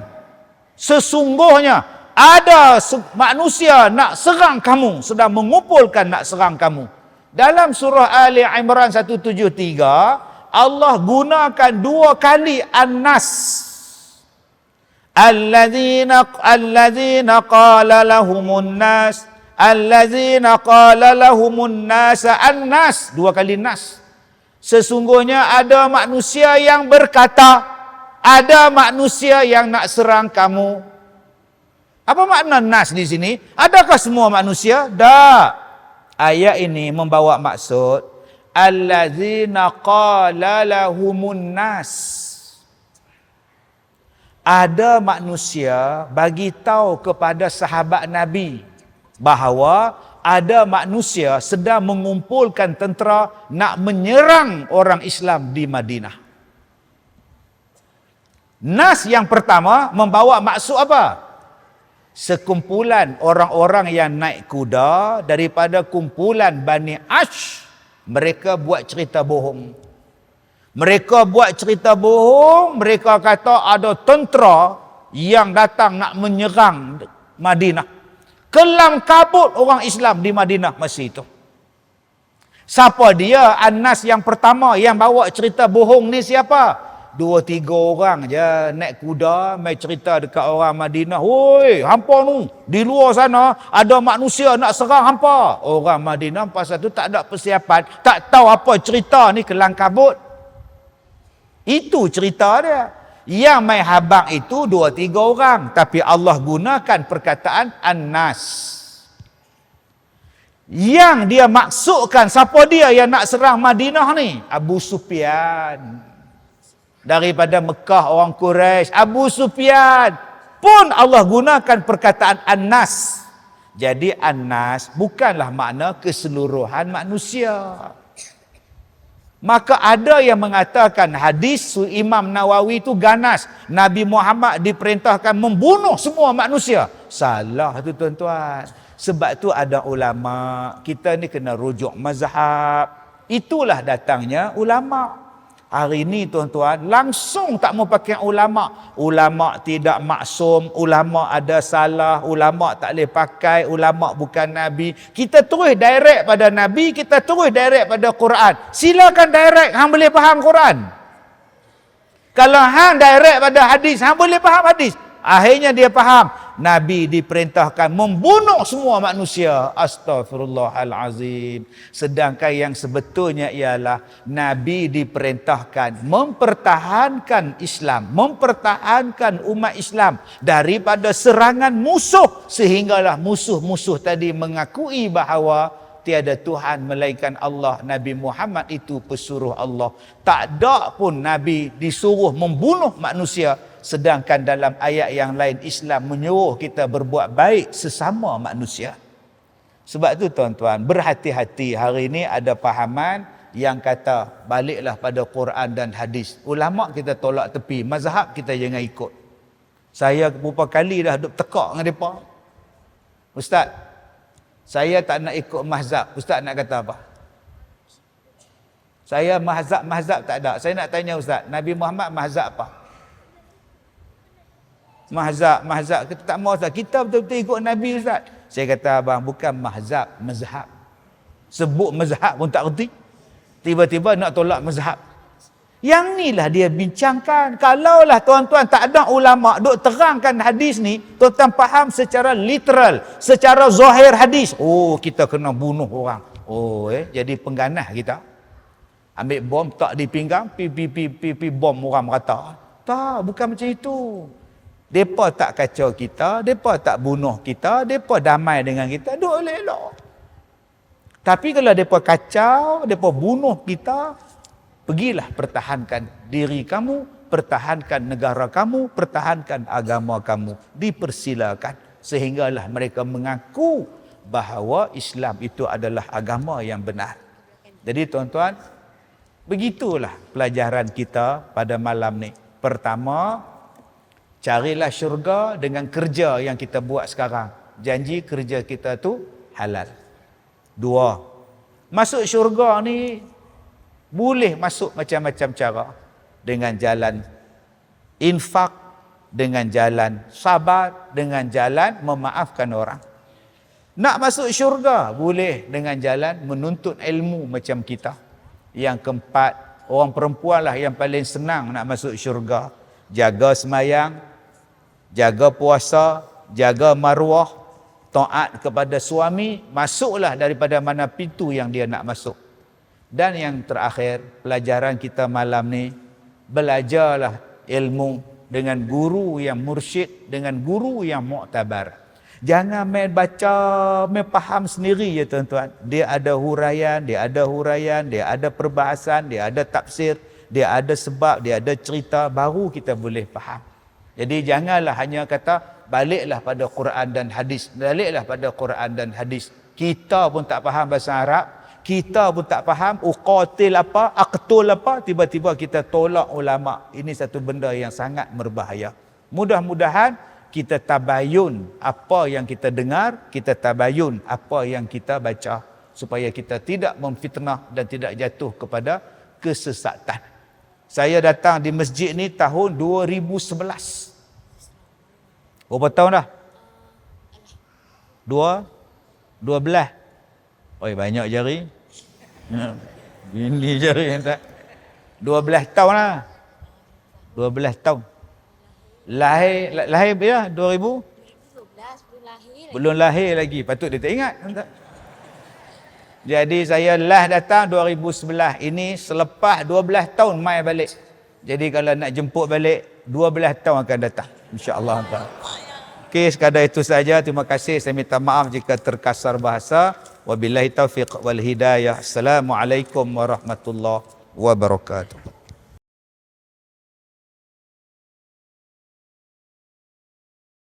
sesungguhnya ada manusia nak serang kamu, sedang mengumpulkan nak serang kamu. Dalam surah Ali Imran 173, Allah gunakan 2 kali an-nas. Allazina qala lahumun nas, allazina qala lahumun nasa an-nas, 2 kali nas. Sesungguhnya ada manusia yang berkata, ada manusia yang nak serang kamu. Apa makna nas di sini? Adakah semua manusia? Tak. Ayat ini membawa maksud allazina qala lahumun nas. Ada manusia bagi tahu kepada sahabat Nabi bahawa ada manusia sedang mengumpulkan tentera nak menyerang orang Islam di Madinah. Nas yang pertama membawa maksud apa? Sekumpulan orang-orang yang naik kuda daripada kumpulan Bani Ash, mereka buat cerita bohong. Mereka buat cerita bohong, mereka kata ada tentera yang datang nak menyerang Madinah. Kelam kabut orang Islam di Madinah masa itu. Siapa dia? Anas yang pertama yang bawa cerita bohong ni siapa? 2-3 orang je naik kuda mai cerita dekat orang Madinah. Woi, hampa nu di luar sana ada manusia nak serang hampa. Orang Madinah pasal tu tak ada persiapan, tak tahu apa cerita ni, kelam kabut. Itu cerita dia. Yang mai habang itu 2-3 orang, tapi Allah gunakan perkataan an-nas. Yang dia maksudkan siapa dia yang nak serang Madinah ni? Abu Sufyan. Daripada Mekah orang Quraisy, Abu Sufyan pun Allah gunakan perkataan an-nas. Jadi an-nas bukanlah makna keseluruhan manusia. Maka ada yang mengatakan hadis Imam Nawawi itu ganas. Nabi Muhammad diperintahkan membunuh semua manusia. Salah tu tuan-tuan. Sebab tu ada ulama, kita ni kena rujuk mazhab. Itulah datangnya ulama. Hari ini tuan-tuan langsung tak mau pakai ulama. Ulama tidak maksum, ulama ada salah, ulama tak boleh pakai, ulama bukan Nabi. Kita terus direct pada Nabi, kita terus direct pada Quran. Silakan direct, hang boleh faham Quran. Kalau hang direct pada hadis, hang boleh faham hadis. Akhirnya dia faham, Nabi diperintahkan membunuh semua manusia. Astaghfirullahalazim. Sedangkan yang sebetulnya ialah Nabi diperintahkan mempertahankan Islam, mempertahankan umat Islam daripada serangan musuh, sehinggalah musuh-musuh tadi mengakui bahawa tiada Tuhan melainkan Allah. Nabi Muhammad itu pesuruh Allah. Tak ada pun Nabi disuruh membunuh manusia. Sedangkan dalam ayat yang lain Islam menyuruh kita berbuat baik sesama manusia. Sebab tu tuan-tuan, berhati-hati. Hari ini ada pahaman yang kata baliklah pada Quran dan hadis. Ulama kita tolak tepi, mazhab kita jangan ikut. Saya beberapa kali dah duk tekak dengan mereka. Ustaz, saya tak nak ikut mazhab. Ustaz nak kata apa? Saya mazhab tak ada. Saya nak tanya Ustaz, Nabi Muhammad mazhab apa? Mazhab kita tak mau Ustaz. Kita betul-betul ikut Nabi Ustaz. Saya kata abang, bukan mazhab. Sebut mazhab pun tak erti. Tiba-tiba nak tolak mazhab. Yang ni lah dia bincangkan. Kalaulah tuan-tuan tak ada ulama duk terangkan hadis ni, tuan-tuan faham secara literal, secara zahir hadis. Oh, kita kena bunuh orang. Oh, jadi pengganah kita. Ambil bom tak di pinggang, pi bom orang merata. Tak, bukan macam itu. Depa tak kacau kita, depa tak bunuh kita, depa damai dengan kita, duk elok-elok. Tapi kalau depa kacau, depa bunuh kita, Pergilah pertahankan diri kamu, pertahankan negara kamu, pertahankan agama kamu. Dipersilakan. Sehinggalah mereka mengaku bahawa Islam itu adalah agama yang benar. Jadi tuan-tuan, begitulah pelajaran kita pada malam ni. Pertama, carilah syurga dengan kerja yang kita buat sekarang. Janji kerja kita tu halal. Dua, masuk syurga ni boleh masuk macam-macam cara. Dengan jalan infak, dengan jalan sabar, dengan jalan memaafkan orang. Nak masuk syurga boleh dengan jalan menuntut ilmu macam kita. Yang keempat, orang perempuan lah yang paling senang nak masuk syurga. Jaga semayang, jaga puasa, jaga maruah, taat kepada suami, masuklah daripada mana pintu yang dia nak masuk. Dan yang terakhir, pelajaran kita malam ni, belajarlah ilmu dengan guru yang mursyid, dengan guru yang muktabar. Jangan main baca, main faham sendiri ya tuan-tuan. Dia ada huraian, dia ada perbahasan, dia ada tafsir, dia ada sebab, dia ada cerita, baru kita boleh faham. Jadi janganlah hanya kata baliklah pada Quran dan hadis, baliklah pada Quran dan hadis. Kita pun tak faham bahasa Arab, kita pun tak faham uqatil apa, aqtul apa, tiba-tiba kita tolak ulama. Ini satu benda yang sangat berbahaya. Mudah-mudahan kita tabayun apa yang kita dengar, kita tabayun apa yang kita baca, supaya kita tidak memfitnah dan tidak jatuh kepada kesesatan. Saya datang di masjid ni tahun 2011. Berapa tahun dah? 12. Oi, banyak jari. Ini jari tak. 12 tahun lah. 12 tahun. Lahir ya 2000? 2012 belum lahir lagi. Patut dia tak ingat. Jadi saya datang 2011. Ini selepas 12 tahun mai balik. Jadi kalau nak jemput balik 12 tahun akan datang, insya-Allah. Okey, sekadar itu saja. Terima kasih. Saya minta maaf jika terkasar bahasa. Wabillahi taufiq wal hidayah. Assalamualaikum warahmatullahi wabarakatuh.